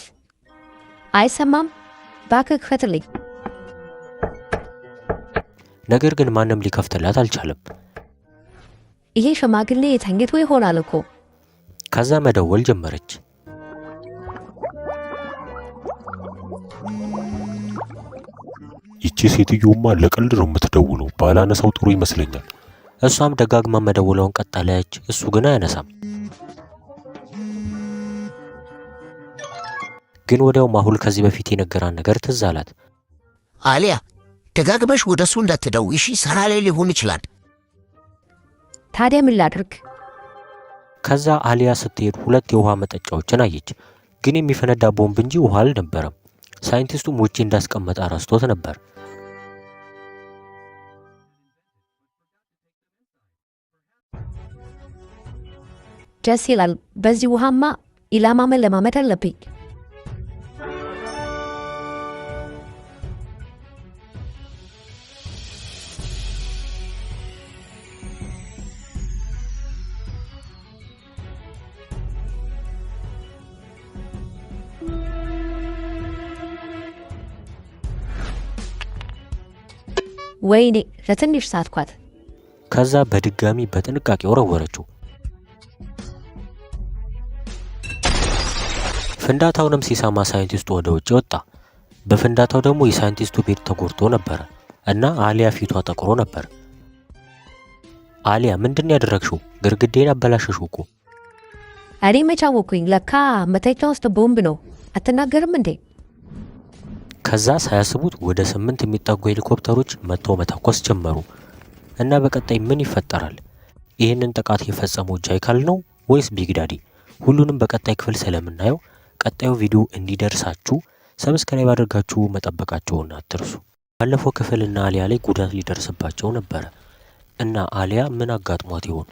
S4: አይሰማም? እባክህ ክፈትልኝ።
S1: ነገር ግን ማንም ሊከፍትላት አልቻለም።
S4: ይሄ ሽማግሌ ተኝቶ ይሆናል እኮ።
S1: ከዛ መደወል ጀመረች።
S2: ይቺ ሴትዮማ ለቀልድ ነው የምትደውለው፣ ባላነሳው ጥሩ ይመስለኛል።
S1: እሷም ደጋግማ መደወለውን ቀጠለች። እሱ ግን አያነሳም። ግን ወዲያው ማሁል ከዚህ በፊት የነገራን ነገር ትዝ አላት።
S3: አሊያ ደጋግመሽ ወደ እሱ እንዳትደውይ እሺ፣ ስራ ላይ ሊሆን ይችላል።
S4: ታዲያ ምን ላድርግ?
S1: ከዛ አሊያ ስትሄድ ሁለት የውሃ መጠጫዎችን አየች። ግን የሚፈነዳ ቦምብ እንጂ ውሃ አልነበረም። ሳይንቲስቱም ውጪ እንዳስቀመጠ ረስቶት ነበር።
S4: ደስ ይላል። በዚህ ውሃማ ኢላማ መለማመድ አለብኝ። ወይኔ ለትንሽ ሳትኳት።
S1: ከዛ በድጋሚ በጥንቃቄ ወረወረችው። ፍንዳታውንም ሲሰማ ሳይንቲስቱ ወደ ውጭ ወጣ። በፍንዳታው ደግሞ የሳይንቲስቱ ቤት ተጎድቶ ነበር እና አሊያ ፊቷ ጠቁሮ ነበር። አሊያ ምንድን ያደረግሽው? ግርግዴን አበላሸሽው እኮ።
S4: እኔ መች አወኩኝ? ለካ መተቻ ውስጥ ቦምብ ነው። አትናገርም እንዴ?
S1: ከዛ ሳያስቡት ወደ 8 የሚጠጉ ሄሊኮፕተሮች መጥተው መተኮስ ጀመሩ እና በቀጣይ ምን ይፈጠራል? ይህንን ጥቃት የፈጸመው ጃይካል ነው ወይስ ቢግ ዳዲ? ሁሉንም በቀጣይ ክፍል ስለምናየው ቀጣዩ ቪዲዮ እንዲደርሳችሁ ሰብስክራይብ አድርጋችሁ መጠበቃችሁን አትርሱ። ባለፈው ክፍልና አሊያ ላይ ጉዳት ሊደርስባቸው ነበረ እና አሊያ ምን አጋጥሟት ይሆን?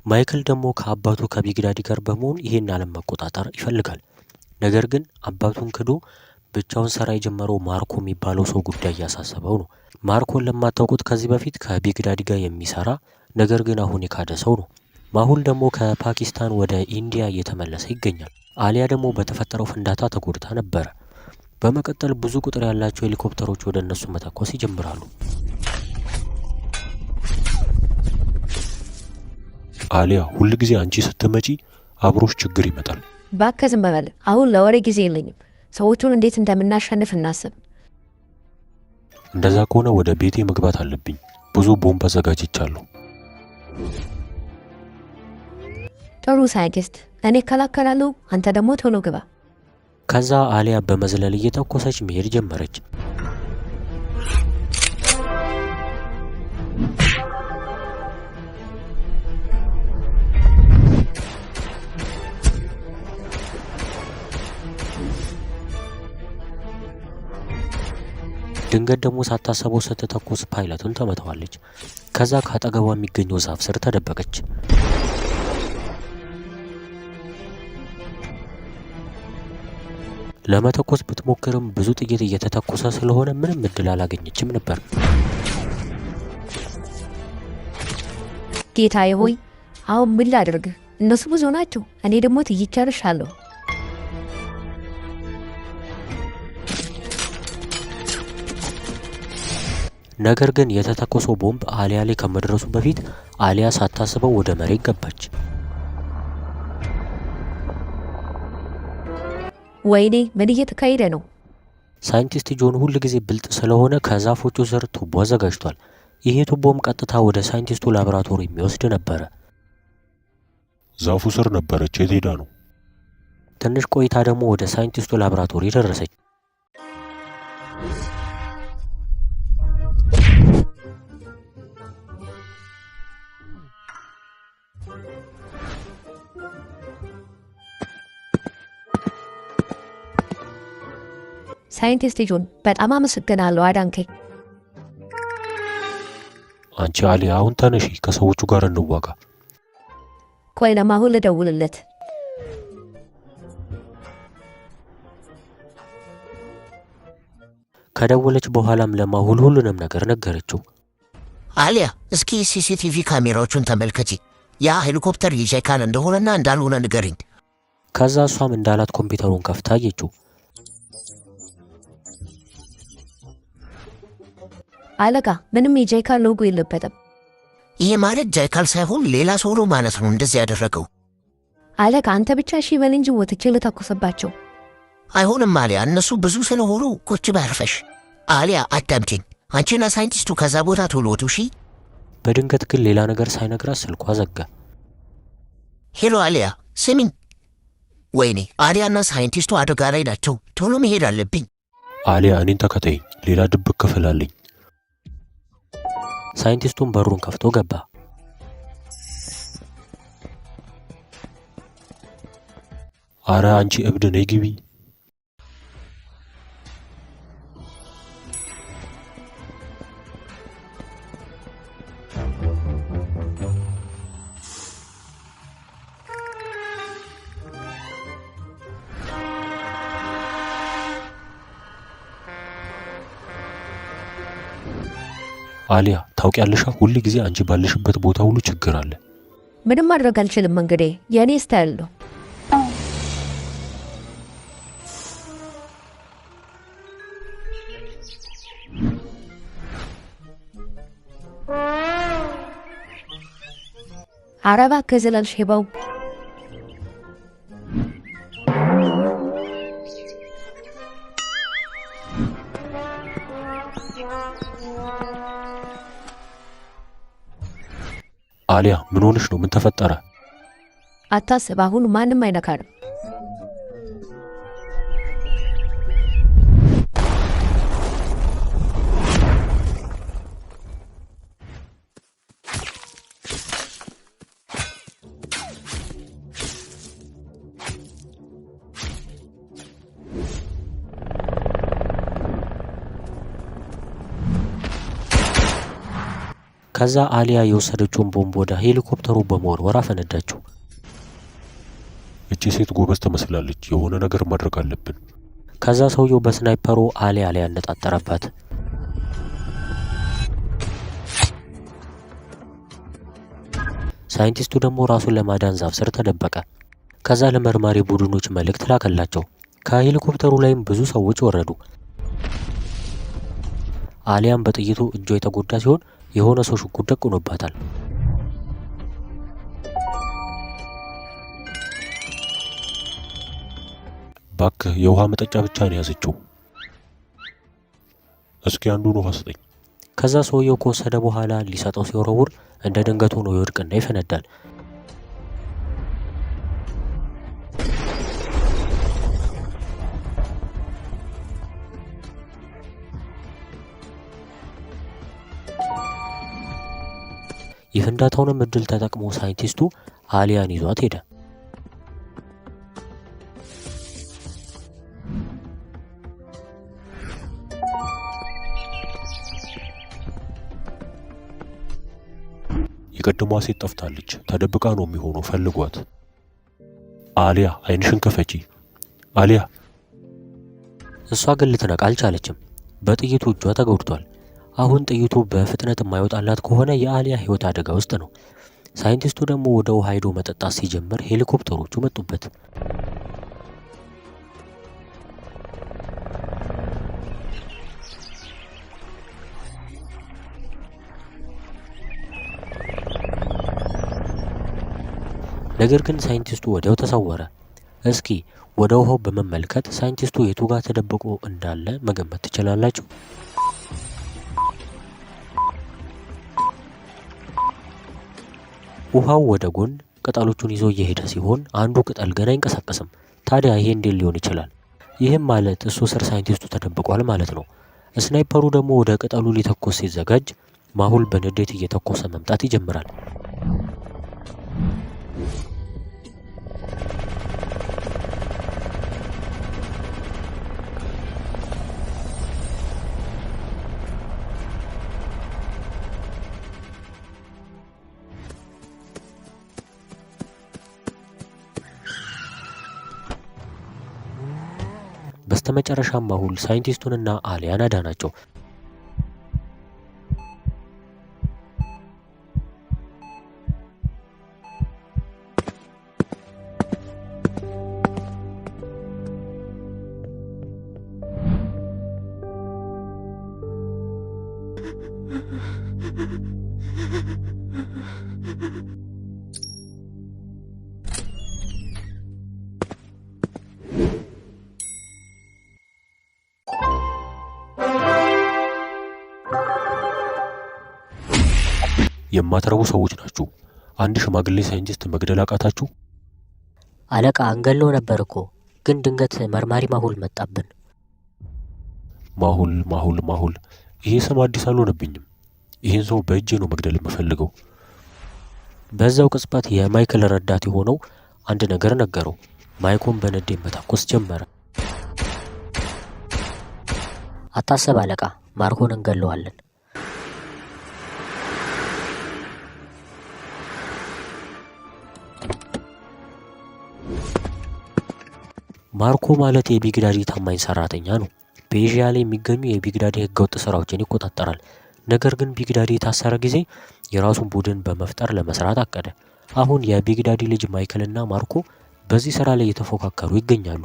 S1: ማይክል ደግሞ ከአባቱ ከቢግ ዳዲ ጋር በመሆን ይሄን ዓለም መቆጣጠር ይፈልጋል። ነገር ግን አባቱን ክዶ ብቻውን ስራ የጀመረው ማርኮ የሚባለው ሰው ጉዳይ እያሳሰበው ነው። ማርኮን ለማታውቁት ከዚህ በፊት ከቢግ ዳዲ ጋር የሚሰራ ነገር ግን አሁን የካደ ሰው ነው። ማሁል ደግሞ ከፓኪስታን ወደ ኢንዲያ እየተመለሰ ይገኛል። አሊያ ደግሞ በተፈጠረው ፍንዳታ ተጎድታ ነበረ። በመቀጠል ብዙ ቁጥር ያላቸው ሄሊኮፕተሮች ወደ እነሱ መተኮስ ይጀምራሉ።
S2: አሊያ ሁል ጊዜ አንቺ ስትመጪ አብሮሽ ችግር ይመጣል።
S4: እባክህ ዝም በል። አሁን ለወሬ ጊዜ የለኝም። ሰዎቹን እንዴት እንደምናሸንፍ እናስብ።
S2: እንደዛ ከሆነ ወደ ቤቴ መግባት አለብኝ። ብዙ ቦምብ አዘጋጅቻለሁ።
S4: ጥሩ ሳይንቲስት፣ እኔ እከላከላለሁ፣ አንተ ደግሞ ቶሎ ግባ።
S1: ከዛ አሊያ በመዝለል እየተኮሰች መሄድ ጀመረች። ድንገት ደግሞ ሳታሰበው ስትተኩስ ፓይለቱን ተመታዋለች። ከዛ ካጠገቧ የሚገኘው ዛፍ ስር ተደበቀች። ለመተኮስ ብትሞክርም ብዙ ጥይት እየተተኮሰ ስለሆነ ምንም እድል አላገኘችም ነበር።
S4: ጌታዬ ሆይ አሁን ምን ላድርግ? እነሱ ብዙ ናቸው፣ እኔ ደግሞ ጥይት ጨርሻለሁ።
S1: ነገር ግን የተተኮሰው ቦምብ አሊያ ላይ ከመድረሱ በፊት አሊያ ሳታስበው ወደ መሬት ገባች።
S4: ወይኔ ምን እየተካሄደ ነው?
S1: ሳይንቲስት ጆን ሁል ጊዜ ብልጥ ስለሆነ ከዛፎቹ ስር ቱቦ አዘጋጅቷል። ይሄ ቱቦም ቀጥታ ወደ ሳይንቲስቱ ላቦራቶሪ የሚወስድ ነበረ።
S2: ዛፉ ስር ነበረች። የት ሄዳ ነው?
S1: ትንሽ ቆይታ ደግሞ ወደ ሳይንቲስቱ ላቦራቶሪ ደረሰች።
S4: ሳይንቲስት ጆን በጣም አመሰግናለሁ፣ አዳንከኝ።
S2: አንቺ አሊያ አሁን ተነሺ፣ ከሰዎቹ ጋር እንዋጋ።
S4: ቆይ ለማሁል ልደውልለት።
S1: ከደወለች በኋላም ለማሁል ሁሉንም ነገር ነገረችው።
S3: አሊያ እስኪ ሲሲቲቪ ካሜራዎቹን ተመልከቺ። ያ ሄሊኮፕተር የጃይካል እንደሆነና እንዳልሆነ ንገሪኝ።
S1: ከዛ እሷም እንዳላት ኮምፒውተሩን ከፍታ አየችው።
S4: አለቃ ምንም የጃይካል ሎጎ የለበትም።
S3: ይሄ ማለት ጃይካል ሳይሆን ሌላ ሰው ነው ማለት ነው እንደዚህ ያደረገው።
S4: አለቃ አንተ ብቻ እሺ በል እንጂ ወጥቼ ልተኩስባቸው።
S3: አይሆንም አሊያ፣ እነሱ ብዙ ስለሆኑ ቁጭ ባርፈሽ። አሊያ አዳምጪኝ፣ አንቺና ሳይንቲስቱ ከዛ ቦታ ቶሎ ወጡ እሺ።
S1: በድንገት ግን ሌላ ነገር ሳይነግራት ስልኳ ዘጋ።
S3: ሄሎ አሊያ ስሚኝ። ወይኔ አሊያና ሳይንቲስቱ አደጋ ላይ ናቸው፣ ቶሎ መሄድ አለብኝ።
S2: አሊያ እኔን ተከተይኝ፣ ሌላ ድብቅ ክፍል አለኝ።
S1: ሳይንቲስቱን በሩን ከፍቶ ገባ።
S2: አረ አንቺ እብድ ነይ ግቢ። አሊያ ታውቂያለሽ፣ ሁሉ ጊዜ አንቺ ባለሽበት ቦታ ሁሉ ችግር አለ።
S4: ምንም ማድረግ አልችልም። እንግዲህ የኔ ስታይል ነው። አረባ ከዘላል ሼባው
S2: አሊያ ምን ሆነሽ ነው? ምን ተፈጠረ?
S4: አታስብ፣ አሁን ማንም አይነካንም።
S1: ከዛ አሊያ የወሰደችውን ቦምብ ወደ ሄሊኮፕተሩ በመወርወር አፈነዳችው።
S2: እቺ ሴት ጎበዝ ትመስላለች፣ የሆነ ነገር ማድረግ አለብን።
S1: ከዛ ሰውየው በስናይፐሩ አሊያ ላይ ያነጣጠረባት። ሳይንቲስቱ ደግሞ ራሱን ለማዳን ዛፍ ስር ተደበቀ። ከዛ ለመርማሪ ቡድኖች መልእክት ላከላቸው። ከሄሊኮፕተሩ ላይም ብዙ ሰዎች ወረዱ። አሊያም በጥይቱ እጇ የተጎዳ ሲሆን የሆነ ሰው ሽጉጥ ደቅኖባታል።
S2: ባክህ የውሃ መጠጫ ብቻ ነው ያዘችው። እስኪ አንዱን ውሃ ስጠኝ።
S1: ከዛ ሰውየው ከወሰደ በኋላ ሊሰጠው ሲወረውር እንደ ድንገት ሆኖ ይወድቅና ይፈነዳል። የፍንዳታውንም እድል ተጠቅሞ ሳይንቲስቱ አሊያን ይዟት ሄደ።
S2: የቀድሞዋ ሴት ጠፍታለች። ተደብቃ ነው የሚሆነው። ፈልጓት። አሊያ አይንሽን ከፈቺ። አሊያ።
S1: እሷ ግን ልትነቃ አልቻለችም። በጥይቱ እጇ ተጎድቷል። አሁን ጥይቱ በፍጥነት የማይወጣላት ከሆነ የአሊያ ህይወት አደጋ ውስጥ ነው። ሳይንቲስቱ ደግሞ ወደ ውሃ ሄዶ መጠጣት ሲጀምር ሄሊኮፕተሮቹ መጡበት። ነገር ግን ሳይንቲስቱ ወዲያው ተሰወረ። እስኪ ወደ ውሃው በመመልከት ሳይንቲስቱ የቱ ጋር ተደብቆ እንዳለ መገመት ትችላላችሁ? ውሃው ወደ ጎን ቅጠሎቹን ይዞ እየሄደ ሲሆን አንዱ ቅጠል ገና አይንቀሳቀስም። ታዲያ ይሄ እንዴት ሊሆን ይችላል? ይህም ማለት እሱ ስር ሳይንቲስቱ ተደብቋል ማለት ነው። ስናይፐሩ ደግሞ ወደ ቅጠሉ ሊተኮስ ሲዘጋጅ ማሁል በንዴት እየተኮሰ መምጣት ይጀምራል። በስተመጨረሻም ማሁል ሳይንቲስቱንና አሊያን አዳናቸው።
S2: የማትረቡ ሰዎች ናችሁ። አንድ ሽማግሌ ሳይንቲስት መግደል አቃታችሁ?
S5: አለቃ አንገለው ነበር እኮ ግን ድንገት መርማሪ ማሁል መጣብን።
S2: ማሁል ማሁል ማሁል፣ ይሄ ስም አዲስ አልሆነብኝም። ይህን ሰው በእጄ ነው መግደል የምፈልገው።
S1: በዛው ቅጽበት የማይክል ረዳት የሆነው አንድ ነገር ነገረው። ማይኮን በንዴት መታኮስ ጀመረ።
S5: አታሰብ አለቃ፣ ማርኮን እንገለዋለን።
S1: ማርኮ ማለት የቢግዳዲ ታማኝ ሰራተኛ ነው። በኤዥያ ላይ የሚገኙ የቢግዳዲ ህገወጥ ስራዎችን ይቆጣጠራል። ነገር ግን ቢግዳዲ የታሰረ ጊዜ የራሱን ቡድን በመፍጠር ለመስራት አቀደ። አሁን የቢግዳዲ ልጅ ማይክልና ማርኮ በዚህ ስራ ላይ እየተፎካከሩ ይገኛሉ።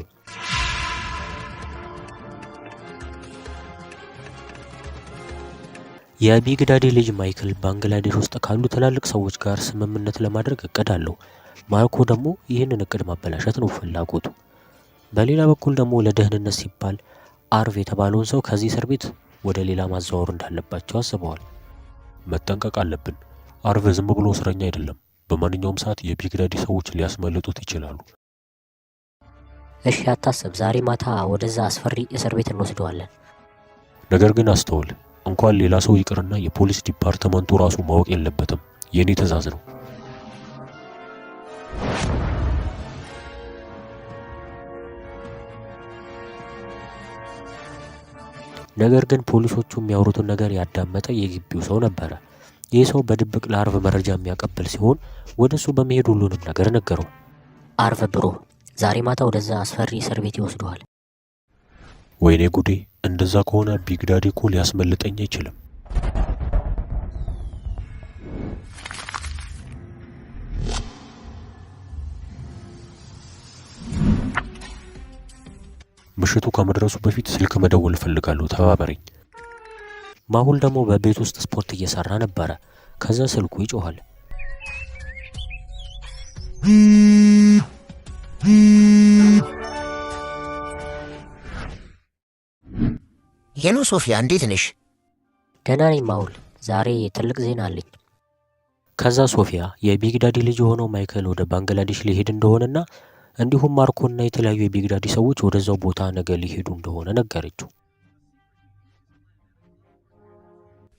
S1: የቢግዳዲ ልጅ ማይክል ባንግላዴሽ ውስጥ ካሉ ትላልቅ ሰዎች ጋር ስምምነት ለማድረግ እቅድ አለው። ማርኮ ደግሞ ይህንን እቅድ ማበላሸት ነው ፍላጎቱ። በሌላ በኩል ደግሞ ለደህንነት ሲባል አርቭ የተባለውን ሰው ከዚህ እስር ቤት ወደ ሌላ ማዘዋወር እንዳለባቸው አስበዋል።
S2: መጠንቀቅ አለብን። አርቭ ዝም ብሎ እስረኛ አይደለም። በማንኛውም ሰዓት የቢግዳዲ ሰዎች ሊያስመልጡት ይችላሉ።
S5: እሺ አታስብ፣ ዛሬ ማታ ወደዛ አስፈሪ እስር ቤት እንወስደዋለን።
S2: ነገር ግን አስተውል፣ እንኳን ሌላ ሰው ይቅርና የፖሊስ ዲፓርትመንቱ ራሱ ማወቅ የለበትም። የኔ ትዕዛዝ ነው።
S1: ነገር ግን ፖሊሶቹ የሚያወሩትን ነገር ያዳመጠ የግቢው ሰው ነበረ። ይህ ሰው በድብቅ ለአርቭ መረጃ የሚያቀብል ሲሆን ወደ እሱ በመሄድ ሁሉንም ነገር ነገረው።
S5: አርቭ ብሮ፣ ዛሬ ማታ ወደዛ አስፈሪ እስር ቤት ይወስዱሃል።
S2: ወይኔ ጉዴ! እንደዛ ከሆነ ቢግ ዳዲ እኮ ሊያስመልጠኝ አይችልም። ምሽቱ ከመድረሱ በፊት ስልክ መደወል እፈልጋለሁ፣ ተባበረኝ።
S1: ማሁል ደግሞ በቤት ውስጥ ስፖርት እየሰራ ነበረ። ከዛ ስልኩ ይጮሃል።
S3: ሄሎ ሶፊያ፣ እንዴት ነሽ?
S5: ደህና ነኝ ማሁል፣ ዛሬ ትልቅ ዜና አለኝ።
S1: ከዛ ሶፊያ የቢግ ዳዲ ልጅ የሆነው ማይክል ወደ ባንግላዴሽ ሊሄድ እንደሆነና እንዲሁም ማርኮና የተለያዩ የቢግ ዳዲ ሰዎች ወደዛው ቦታ ነገ ሊሄዱ እንደሆነ ነገረችው።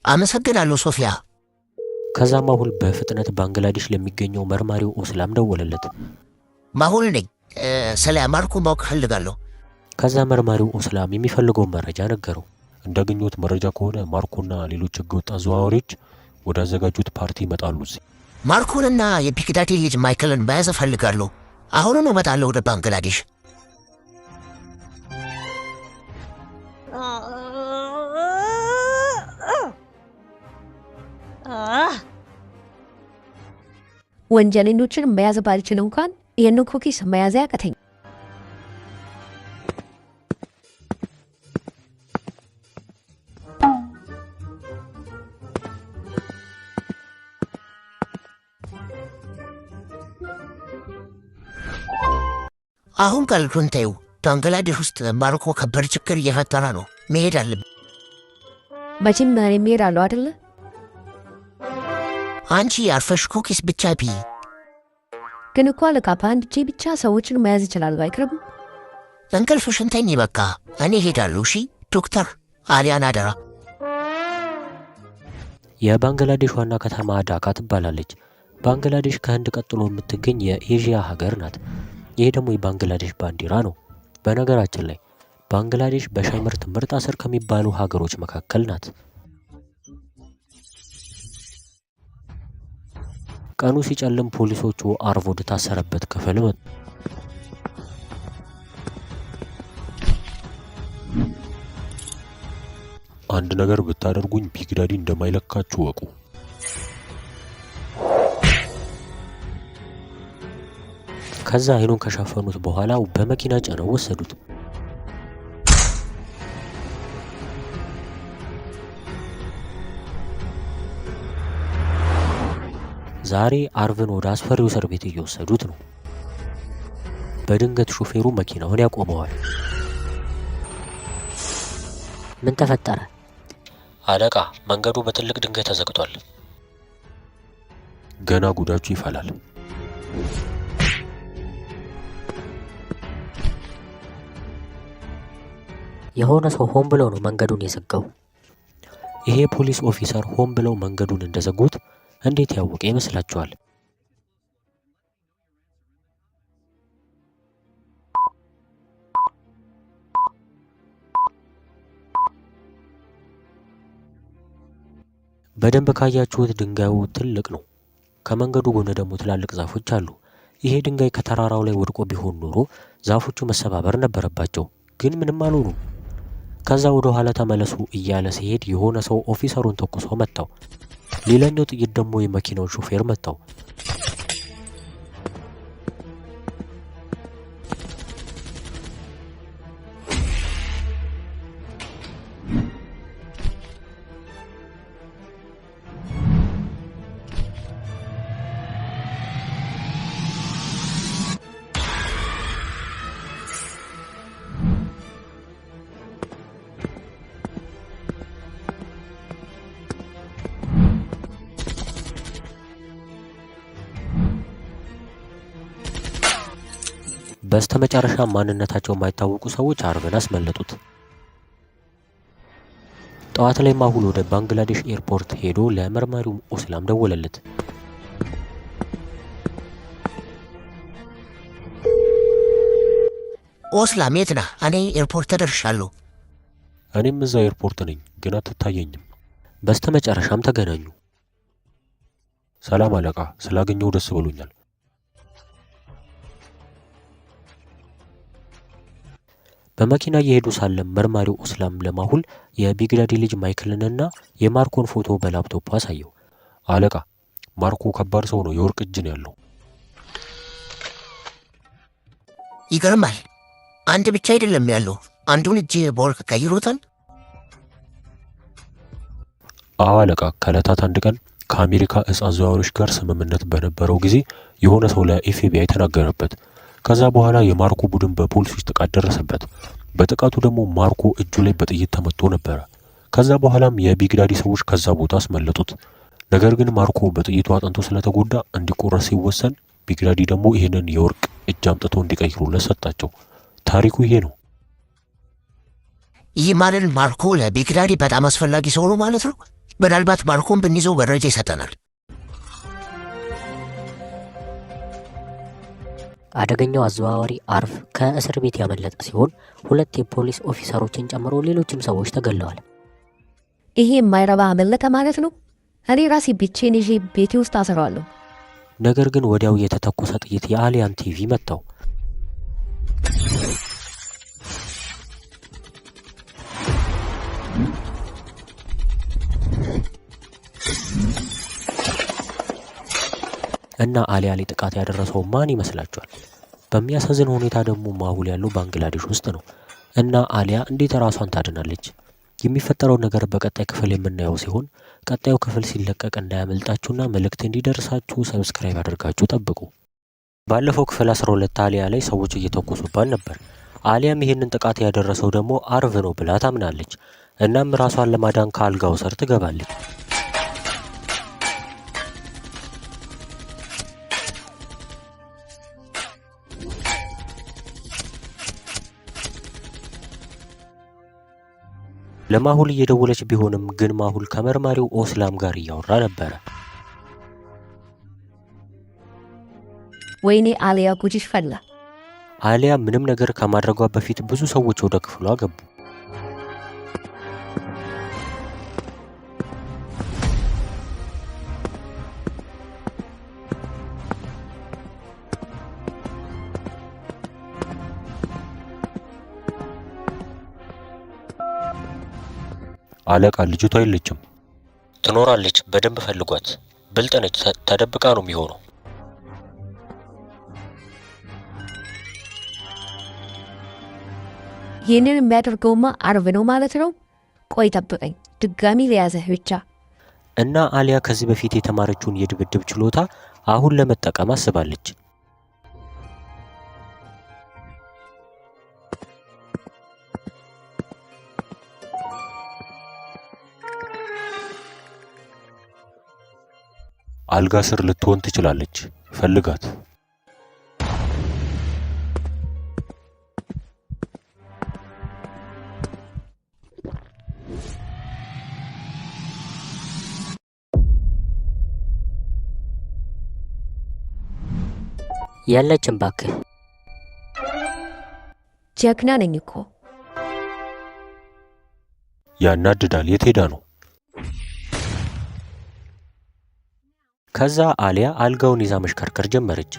S3: አመሰግናለሁ ሶፊያ።
S1: ከዛ ማሁል በፍጥነት ባንግላዴሽ ለሚገኘው መርማሪው ኦስላም ደወለለት።
S3: ማሁል ነኝ፣ ስለ ማርኮ ማወቅ እፈልጋለሁ።
S1: ከዛ መርማሪው ኦስላም የሚፈልገውን መረጃ ነገረው።
S2: እንዳገኘሁት መረጃ ከሆነ ማርኮና ሌሎች ህገወጥ አዘዋዋሪዎች ወደ አዘጋጁት ፓርቲ ይመጣሉ።
S3: ማርኮንና የቢግ ዳዲ ልጅ ማይክልን መያዝ እፈልጋለሁ። አሁኑኑ እመጣለሁ ወደ ባንግላዴሽ።
S4: ወንጀለኞችን መያዝ ባልችል እንኳን ይህንን ኩኪስ መያዝ ያቀተኝ።
S3: አሁን ቀልዱን ተይው። ባንግላዴሽ ውስጥ ማርኮ ከባድ ችግር እየፈጠረ ነው። መሄድ አለብን።
S4: መቼም እኔ እሄዳለሁ አይደለ?
S3: አንቺ አርፈሽ ኩኪስ ብቻ ቢ።
S4: ግን እኮ አለቃ በአንድ እጄ ብቻ ሰዎችን መያዝ ይችላሉ። አይቅርብም?
S3: እንቅልፍሽን ተኝ በቃ። እኔ ሄዳለሁ። እሺ ዶክተር አሊያን አደራ።
S1: የባንግላዴሽ ዋና ከተማ ዳካ ትባላለች። ባንግላዴሽ ከህንድ ቀጥሎ የምትገኝ የኤዥያ ሀገር ናት። ይሄ ደግሞ የባንግላዴሽ ባንዲራ ነው። በነገራችን ላይ ባንግላዴሽ በሻይ ምርት ምርጥ 10 ከሚባሉ ሀገሮች መካከል ናት። ቀኑ ሲጨልም ፖሊሶቹ አርቭ ወደ ታሰረበት ክፍል መጡ።
S2: አንድ ነገር ብታደርጉኝ ቢግ ዳዲ እንደማይለካችሁ ወቁ።
S1: ከዛ አይኑን ከሸፈኑት በኋላ በመኪና ጭነው ወሰዱት። ዛሬ አርቭን ወደ አስፈሪው እስር ቤት እየወሰዱት ነው። በድንገት ሹፌሩ መኪናውን ያቆመዋል።
S5: ምን ተፈጠረ?
S1: አለቃ፣ መንገዱ በትልቅ ድንጋይ ተዘግቷል።
S2: ገና ጉዳችሁ ይፈላል።
S5: የሆነ ሰው ሆን ብሎ ነው መንገዱን የዘጋው።
S1: ይሄ ፖሊስ ኦፊሰር ሆን ብለው መንገዱን እንደዘጉት እንዴት ያወቀ ይመስላችኋል? በደንብ ካያችሁት ድንጋዩ ትልቅ ነው። ከመንገዱ ጎን ደግሞ ትላልቅ ዛፎች አሉ። ይሄ ድንጋይ ከተራራው ላይ ወድቆ ቢሆን ኖሮ ዛፎቹ መሰባበር ነበረባቸው፣ ግን ምንም አልሆኑም። ከዛ ወደ ኋላ ተመለሱ እያለ ሲሄድ የሆነ ሰው ኦፊሰሩን ተኩሶ መታው። ሌላኛው ጥይት ደግሞ የመኪናውን ሾፌር መታው። በስተመጨረሻ ማንነታቸው የማይታወቁ ሰዎች አርቭን አስመለጡት። ጠዋት ላይ ማሁል ወደ ባንግላዴሽ ኤርፖርት ሄዶ ለመርማሪው ኦስላም ደወለለት።
S3: ኦስላም የት ነህ? እኔ ኤርፖርት ተደርሻለሁ።
S2: እኔም እዛ ኤርፖርት ነኝ፣ ግን አትታየኝም።
S1: በስተመጨረሻም ተገናኙ።
S2: ሰላም አለቃ፣ ስላገኘው ደስ ብሎኛል።
S1: በመኪና እየሄዱ ሳለም መርማሪው ኦስላም ለማሁል የቢግዳዲ ልጅ ማይክልንና የማርኮን ፎቶ በላፕቶፕ አሳየው።
S2: አለቃ፣ ማርኮ ከባድ ሰው ነው፣ የወርቅ እጅ ነው ያለው።
S3: ይገርማል። አንድ ብቻ አይደለም ያለው፣ አንዱን እጅ በወርቅ ቀይሮታል።
S2: አዎ አለቃ፣ ከዕለታት አንድ ቀን ከአሜሪካ እጽ አዘዋዋሪዎች ጋር ስምምነት በነበረው ጊዜ የሆነ ሰው ለኤፍቢአይ ተናገረበት። ከዛ በኋላ የማርኮ ቡድን በፖሊሶች ጥቃት ደረሰበት። በጥቃቱ ደግሞ ማርኮ እጁ ላይ በጥይት ተመቶ ነበረ። ከዛ በኋላም የቢግዳዲ ሰዎች ከዛ ቦታ አስመለጡት። ነገር ግን ማርኮ በጥይቱ አጥንቶ ስለተጎዳ እንዲቆረስ ሲወሰን፣ ቢግዳዲ ደግሞ ይህንን የወርቅ እጅ አምጥቶ እንዲቀይሩለት ሰጣቸው። ታሪኩ ይሄ ነው።
S3: ይህ ማለት ማርኮ ለቢግዳዲ በጣም አስፈላጊ ሰው ነው ማለት ነው። ምናልባት ማርኮን ብንይዘው መረጃ ይሰጠናል።
S5: አደገኛው አዘዋዋሪ አርቭ ከእስር ቤት ያመለጠ ሲሆን 2 የፖሊስ ኦፊሰሮችን ጨምሮ ሌሎችም ሰዎች ተገለዋል።
S4: ይሄ የማይረባ አመለጠ ማለት ነው። እኔ ራሴ ብቻዬን ይዤ ቤቴ ውስጥ አስረዋለሁ።
S1: ነገር ግን ወዲያው የተተኮሰ ጥይት የአሊያን ቲቪ መታው። እና አሊያ ላይ ጥቃት ያደረሰው ማን ይመስላችኋል? በሚያሳዝን ሁኔታ ደግሞ ማሁል ያለው ባንግላዴሽ ውስጥ ነው። እና አሊያ እንዴት ራሷን ታድናለች? የሚፈጠረው ነገር በቀጣይ ክፍል የምናየው ሲሆን ቀጣዩ ክፍል ሲለቀቅ እንዳያመልጣችሁና መልእክት እንዲደርሳችሁ ሰብስክራይብ አድርጋችሁ ጠብቁ። ባለፈው ክፍል 12 አሊያ ላይ ሰዎች እየተኮሱባት ነበር። አሊያም ይህንን ጥቃት ያደረሰው ደግሞ አርቭ ነው ብላ ታምናለች። እናም ራሷን ለማዳን ከአልጋው ስር ትገባለች። ለማሁል እየደወለች ቢሆንም ግን ማሁል ከመርማሪው ኦስላም ጋር እያወራ ነበረ።
S4: ወይኔ አሊያ ጉጅሽ ፈላ።
S1: አሊያ ምንም ነገር ከማድረጓ በፊት ብዙ ሰዎች ወደ ክፍሏ ገቡ።
S2: አለቃ፣ ልጅቷ የለችም።
S1: ትኖራለች፣ በደንብ ፈልጓት። ብልጥ ነች፣ ተደብቃ ነው የሚሆነው።
S4: ይህንን የሚያደርገውማ አርቭ ነው ማለት ነው። ቆይ ጠብቀኝ፣ ድጋሚ ለያዘህ ብቻ።
S1: እና አሊያ ከዚህ በፊት የተማረችውን የድብድብ ችሎታ አሁን ለመጠቀም አስባለች።
S2: አልጋ ስር ልትሆን ትችላለች። ፈልጋት።
S5: የለችም ባክህ።
S4: ጀግና ነኝ እኮ።
S2: ያናድዳል። የት ሄዳ ነው?
S1: ከዛ አሊያ አልጋውን ይዛ መሽከርከር ጀመረች።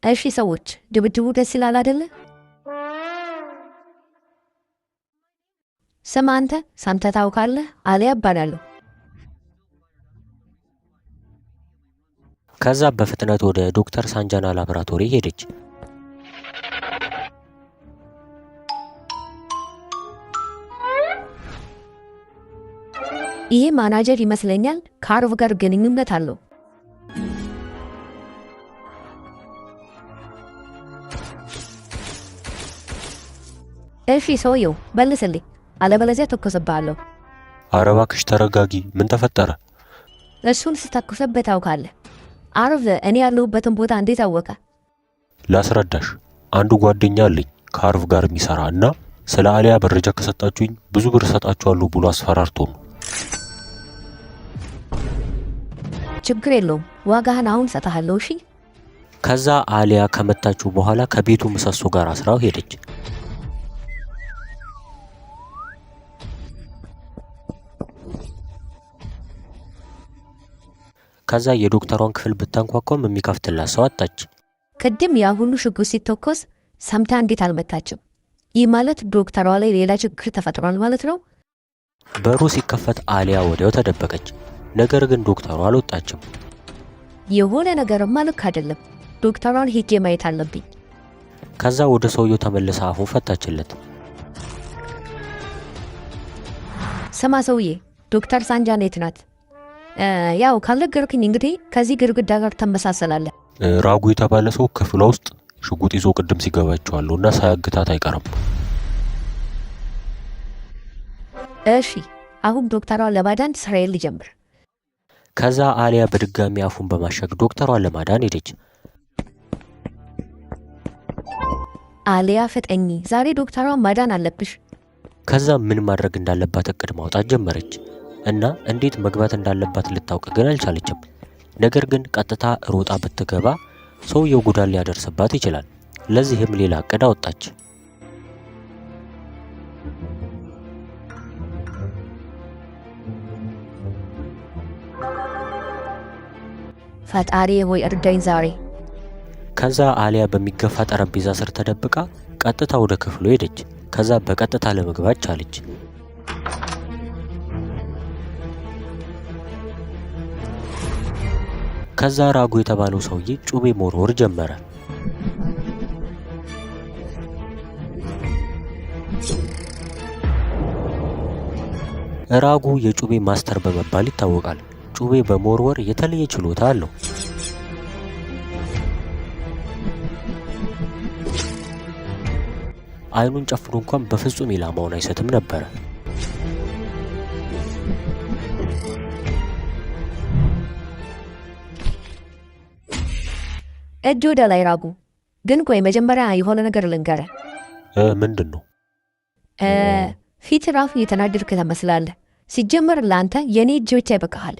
S4: እሺ ሰዎች፣ ድብድቡ ደስ ይላል አይደለ? ስማ አንተ ሰምተህ ታውቃለህ? አሊያ እባላለሁ።
S1: ከዛ በፍጥነት ወደ ዶክተር ሳንጃና ላቦራቶሪ ሄደች።
S4: ይሄ ማናጀር ይመስለኛል። ከአርቭ ጋር ግንኙነት አለው። እሺ ሰውየው መልስልኝ፣ አለበለዚያ ተኩስብሃለሁ።
S2: ኧረ እባክሽ ተረጋጊ። ምን ተፈጠረ?
S4: እሱን ስተኩስበት ታውቃለህ። አርቭ እኔ ያለሁበትን ቦታ እንዴት አወቀ?
S2: ላስረዳሽ። አንዱ ጓደኛ አለኝ ከአርቭ ጋር የሚሰራ እና ስለ አሊያ መረጃ ከሰጣችሁኝ ብዙ ብር እሰጣችኋለሁ ብሎ አስፈራርቶ ነው።
S4: ችግር የለውም፣ ዋጋህን አሁን እሰጥሃለሁ። እሺ።
S1: ከዛ አሊያ ከመታችሁ በኋላ ከቤቱ ምሰሶ ጋር አስራው ሄደች። ከዛ የዶክተሯን ክፍል ብታንኳኳም የሚከፍትላት ሰው አጣች።
S4: ቅድም ያ ሁሉ ሽጉጥ ሲተኮስ ሰምታ እንዴት አልመታችም? ይህ ማለት ዶክተሯ ላይ ሌላ ችግር ተፈጥሯል ማለት ነው።
S1: በሩ ሲከፈት አሊያ ወዲያው ተደበቀች። ነገር ግን ዶክተሯ አልወጣችም።
S4: የሆነ ነገርማ ልክ አይደለም። ዶክተሯን ሄጄ ማየት አለብኝ።
S1: ከዛ ወደ ሰውየው ተመልሳ አፉን ፈታችለት።
S4: ስማ ሰውዬ፣ ዶክተር ሳንጃና የት ናት? ያው ካልነገርክኝ እንግዲህ ከዚህ ግድግዳ ጋር ተመሳሰላለህ።
S2: ራጉ የተባለ ሰው ክፍሏ ውስጥ ሽጉጥ ይዞ ቅድም ሲገባቸዋለሁ እና ሳያግታት አይቀርም።
S4: እሺ፣ አሁን ዶክተሯን ለማዳን ስራዬን ልጀምር።
S1: ከዛ አሊያ በድጋሚ አፉን በማሸግ ዶክተሯን ለማዳን ሄደች።
S4: አሊያ ፍጠኚ፣ ዛሬ ዶክተሯን ማዳን አለብሽ።
S1: ከዛ ምን ማድረግ እንዳለባት እቅድ ማውጣት ጀመረች እና እንዴት መግባት እንዳለባት ልታውቅ ግን አልቻለችም። ነገር ግን ቀጥታ ሮጣ ብትገባ ሰውየው ጉዳት ሊያደርስባት ይችላል። ለዚህም ሌላ እቅድ አወጣች።
S4: ፈጣሪ ወይ እርዳኝ ዛሬ።
S1: ከዛ አሊያ በሚገፋ ጠረጴዛ ስር ተደብቃ ቀጥታ ወደ ክፍሉ ሄደች። ከዛ በቀጥታ ለመግባት ቻለች። ከዛ ራጉ የተባለው ሰውዬ ጩቤ መወርወር ጀመረ። ራጉ የጩቤ ማስተር በመባል ይታወቃል። ጩቤ በመወርወር የተለየ ችሎታ አለው። አይኑን ጨፍኖ እንኳን በፍጹም ኢላማውን አይሰትም ነበረ።
S4: እጅ ወደ ላይ ራጉ። ግን ቆይ መጀመሪያ የሆነ ነገር ልንገርህ።
S2: ምንድን ነው?
S4: ፊት ራፍ እየተናደድክ ትመስላለህ። ሲጀመር ለአንተ የኔ እጅ ብቻ ይበቃሃል።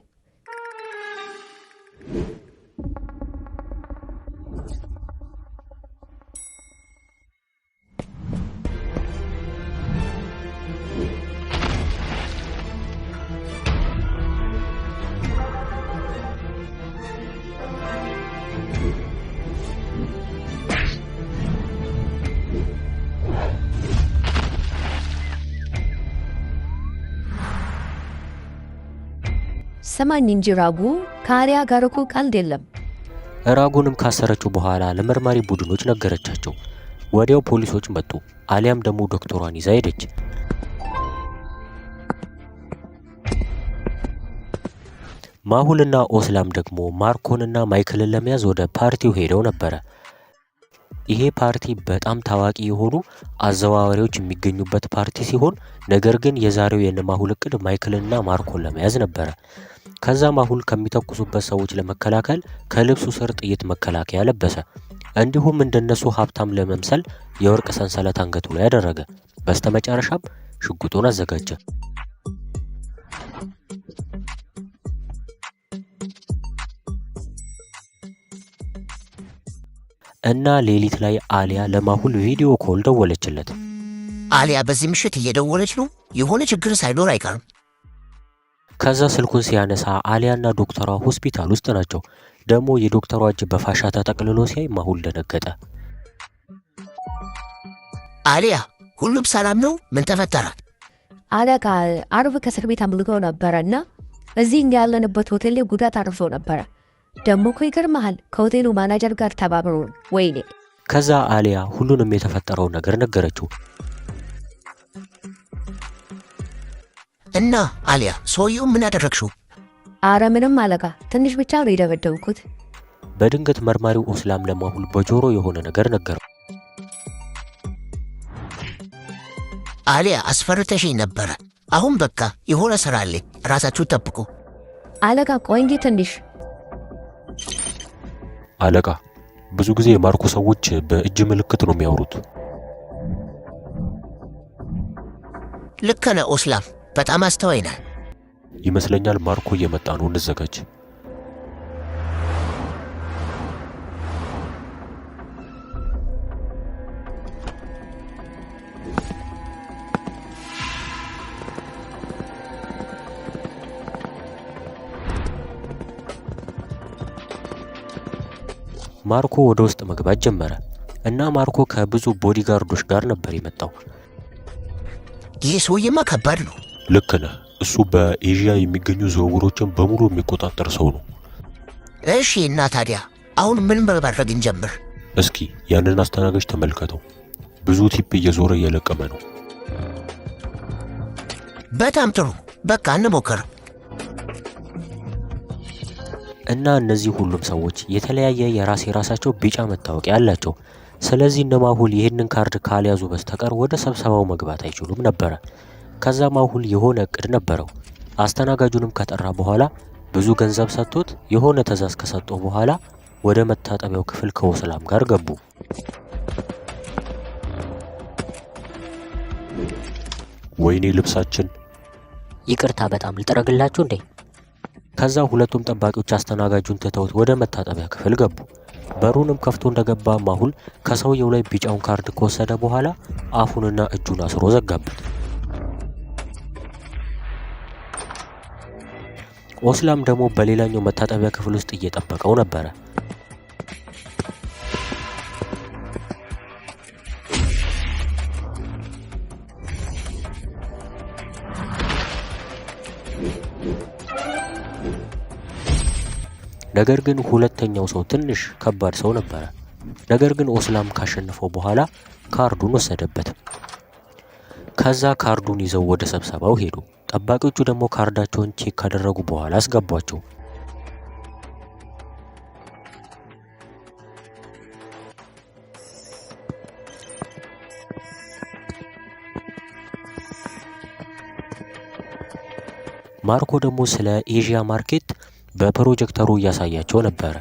S4: ሰማኝ እንጂ ራጉ፣ ከአሊያ ጋር እኮ ቀልድ የለም።
S1: ራጉንም ካሰረችው በኋላ ለመርማሪ ቡድኖች ነገረቻቸው። ወዲያው ፖሊሶች መጡ። አሊያም ደግሞ ዶክተሯን ይዛ ሄደች። ማሁልና ኦስላም ደግሞ ማርኮንና ማይክልን ለመያዝ ወደ ፓርቲው ሄደው ነበረ። ይሄ ፓርቲ በጣም ታዋቂ የሆኑ አዘዋዋሪዎች የሚገኙበት ፓርቲ ሲሆን ነገር ግን የዛሬው የነማሁል እቅድ ማይክልና ማርኮን ለመያዝ ነበረ። ከዛ ማሁል ከሚተኩሱበት ሰዎች ለመከላከል ከልብሱ ስር ጥይት መከላከያ ለበሰ። እንዲሁም እንደነሱ ሀብታም ለመምሰል የወርቅ ሰንሰለት አንገቱ ላይ ያደረገ። በስተመጨረሻም ሽጉጡን አዘጋጀ። እና ሌሊት ላይ አሊያ ለማሁል ቪዲዮ ኮል ደወለችለት።
S3: አሊያ በዚህ ምሽት እየደወለች ነው። የሆነ ችግር ሳይኖር አይቀርም።
S1: ከዛ ስልኩን ሲያነሳ አሊያና ዶክተሯ ሆስፒታል ውስጥ ናቸው። ደግሞ የዶክተሯ እጅ በፋሻ ተጠቅልሎ ሲያይ ማሁል ደነገጠ።
S3: አሊያ፣ ሁሉም ሰላም ነው? ምን ተፈጠረ?
S4: አለቃ አርብ ከእስር ቤት አምልጦ ነበረና እዚህ እኛ ያለንበት ሆቴል ላይ ጉዳት አርፎ ነበረ። ደግሞ እኮ ይገርምሃል ከሆቴሉ ማናጀር ጋር ተባብሮ ወይኔ።
S1: ከዛ አሊያ ሁሉንም የተፈጠረው ነገር ነገረችው።
S3: እና አሊያ ሰውየው ምን ያደረግሽው?
S4: አረ ምንም አለቃ፣ ትንሽ ብቻ ነው የደበደብኩት።
S1: በድንገት መርማሪው ኦስላም ለማሁል በጆሮ የሆነ ነገር ነገረው።
S3: አሊያ አስፈርተሽኝ ነበረ። አሁን በቃ የሆነ ስራ አለኝ፣ ራሳችሁ ጠብቁ።
S4: አለቃ ቆይ እንጂ ትንሽ።
S2: አለቃ ብዙ ጊዜ የማርኮ ሰዎች በእጅ ምልክት ነው የሚያወሩት።
S3: ልክ ነህ ኦስላም፣ በጣም አስተዋይ ነህ።
S2: ይመስለኛል ማርኮ እየመጣ ነው፣ እንዘጋጅ።
S1: ማርኮ ወደ ውስጥ መግባት ጀመረ እና ማርኮ ከብዙ ቦዲጋርዶች ጋር ነበር የመጣው።
S3: ይህ ሰውዬማ ከባድ ነው።
S2: ልክ ነህ። እሱ በኤዥያ የሚገኙ ዝውውሮችን በሙሉ የሚቆጣጠር ሰው ነው።
S3: እሺ እና ታዲያ አሁን ምን ማድረግ እንጀምር?
S2: እስኪ ያንን አስተናጋጅ ተመልከተው። ብዙ ቲፕ እየዞረ እየለቀመ ነው።
S3: በጣም ጥሩ፣ በቃ እንሞክር።
S1: እና እነዚህ ሁሉም ሰዎች የተለያየ የራሳቸው ቢጫ መታወቂያ አላቸው። ስለዚህ እነ ማሁል ይህንን ካርድ ካልያዙ በስተቀር ወደ ስብሰባው መግባት አይችሉም ነበረ። ከዛ ማሁል የሆነ እቅድ ነበረው። አስተናጋጁንም ከጠራ በኋላ ብዙ ገንዘብ ሰጥቶት የሆነ ትዕዛዝ ከሰጠው በኋላ ወደ መታጠቢያው ክፍል ከኦስላም ጋር ገቡ።
S2: ወይኔ ልብሳችን።
S5: ይቅርታ በጣም ልጠረግላችሁ እንዴ?
S1: ከዛ ሁለቱም ጠባቂዎች አስተናጋጁን ትተውት ወደ መታጠቢያ ክፍል ገቡ። በሩንም ከፍቶ እንደገባ ማሁል ከሰውየው ላይ ቢጫውን ካርድ ከወሰደ በኋላ አፉንና እጁን አስሮ ዘጋበት። ኦስላም ደግሞ በሌላኛው መታጠቢያ ክፍል ውስጥ እየጠበቀው ነበረ። ነገር ግን ሁለተኛው ሰው ትንሽ ከባድ ሰው ነበረ። ነገር ግን ኦስላም ካሸነፈው በኋላ ካርዱን ወሰደበት። ከዛ ካርዱን ይዘው ወደ ስብሰባው ሄዱ። ጠባቂዎቹ ደግሞ ካርዳቸውን ቼክ ካደረጉ በኋላ አስገቧቸው። ማርኮ ደግሞ ስለ ኤዥያ ማርኬት በፕሮጀክተሩ እያሳያቸው ነበረ።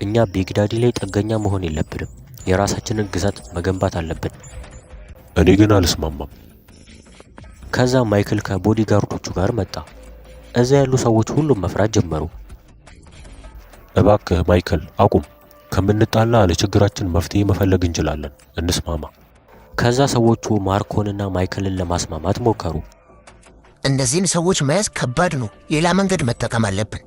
S1: እኛ ቢግዳዲ ላይ ጥገኛ መሆን የለብንም፣ የራሳችንን ግዛት መገንባት አለብን።
S2: እኔ ግን አልስማማም።
S1: ከዛ ማይክል ከቦዲጋርዶቹ ጋር መጣ። እዛ ያሉ ሰዎች ሁሉም መፍራት ጀመሩ።
S2: እባክህ ማይክል አቁም፣ ከምንጣላ ለችግራችን መፍትሄ መፈለግ እንችላለን፣ እንስማማ።
S1: ከዛ ሰዎቹ ማርኮንና ማይክልን ለማስማማት ሞከሩ።
S3: እነዚህን ሰዎች መያዝ ከባድ ነው፣ ሌላ መንገድ መጠቀም አለብን።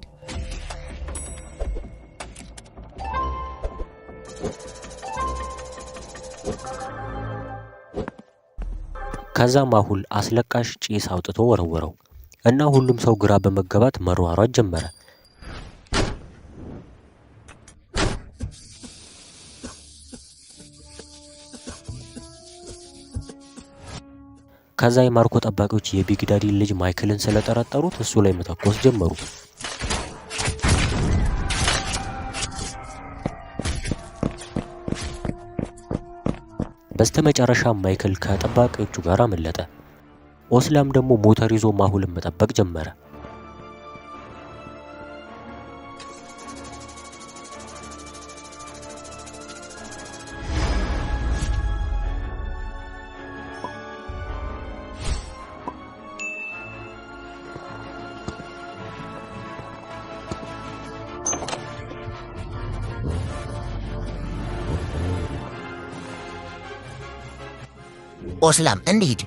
S1: ከዛ ማሁል አስለቃሽ ጭስ አውጥቶ ወረወረው እና ሁሉም ሰው ግራ በመገባት መሯሯጥ ጀመረ። ከዛ የማርኮ ጠባቂዎች የቢግዳዲ ልጅ ማይክልን ስለጠረጠሩት እሱ ላይ መተኮስ ጀመሩ። በስተመጨረሻ ማይክል ከጠባቂዎቹ ጋር አመለጠ። ኦስላም ደግሞ ሞተር ይዞ ማሁልን መጠበቅ ጀመረ።
S3: ኦስላም እንሂድ።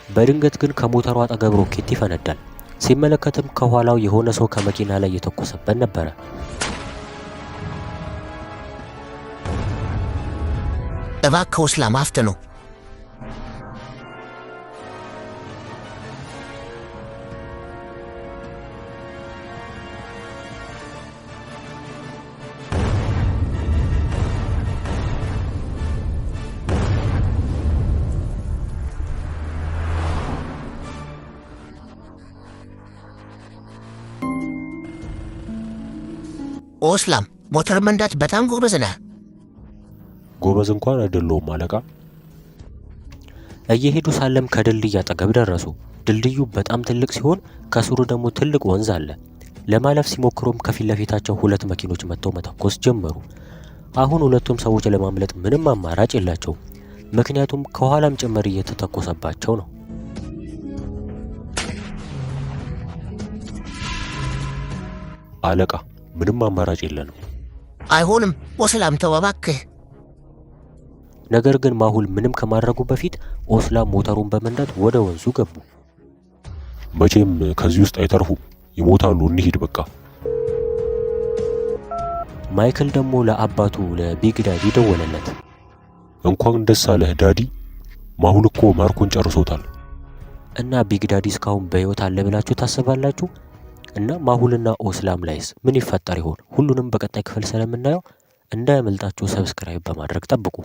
S1: በድንገት ግን ከሞተሩ አጠገብ ሮኬት ይፈነዳል። ሲመለከትም ከኋላው የሆነ ሰው ከመኪና ላይ እየተኮሰበት ነበረ።
S3: እባክህ ኦስላም አፍጥነው። ኦስላም ሞተር መንዳት በጣም ጎበዝ ነህ።
S2: ጎበዝ እንኳን አይደለሁም አለቃ።
S1: እየሄዱ ሳለም ከድልድይ አጠገብ ደረሱ። ድልድዩ በጣም ትልቅ ሲሆን ከስሩ ደግሞ ትልቅ ወንዝ አለ። ለማለፍ ሲሞክሩም ከፊት ለፊታቸው ሁለት መኪኖች መጥተው መተኮስ ጀመሩ። አሁን ሁለቱም ሰዎች ለማምለጥ ምንም አማራጭ የላቸውም፣ ምክንያቱም ከኋላም ጭምር እየተተኮሰባቸው ነው።
S2: አለቃ ምንም አማራጭ የለንም።
S3: አይሆንም ኦስላም ተው እባክህ።
S1: ነገር ግን ማሁል ምንም ከማድረጉ በፊት ኦስላም ሞተሩን በመንዳት ወደ ወንዙ ገቡ።
S2: መቼም ከዚህ ውስጥ አይተርፉም፣ ይሞታሉ። እንሂድ በቃ።
S1: ማይክል ደግሞ ለአባቱ ለቢግ ዳዲ ደወለለት።
S2: እንኳን ደስ አለህ ዳዲ፣ ማሁል እኮ ማርኮን ጨርሶታል።
S1: እና ቢግ ዳዲ እስካሁን በሕይወት አለ ብላችሁ ታስባላችሁ? እና ማሁልና ኦስላም ላይስ ምን ይፈጠር ይሆን? ሁሉንም በቀጣይ ክፍል ስለምናየው እንዳያመልጣችሁ ሰብስክራይብ በማድረግ ጠብቁ።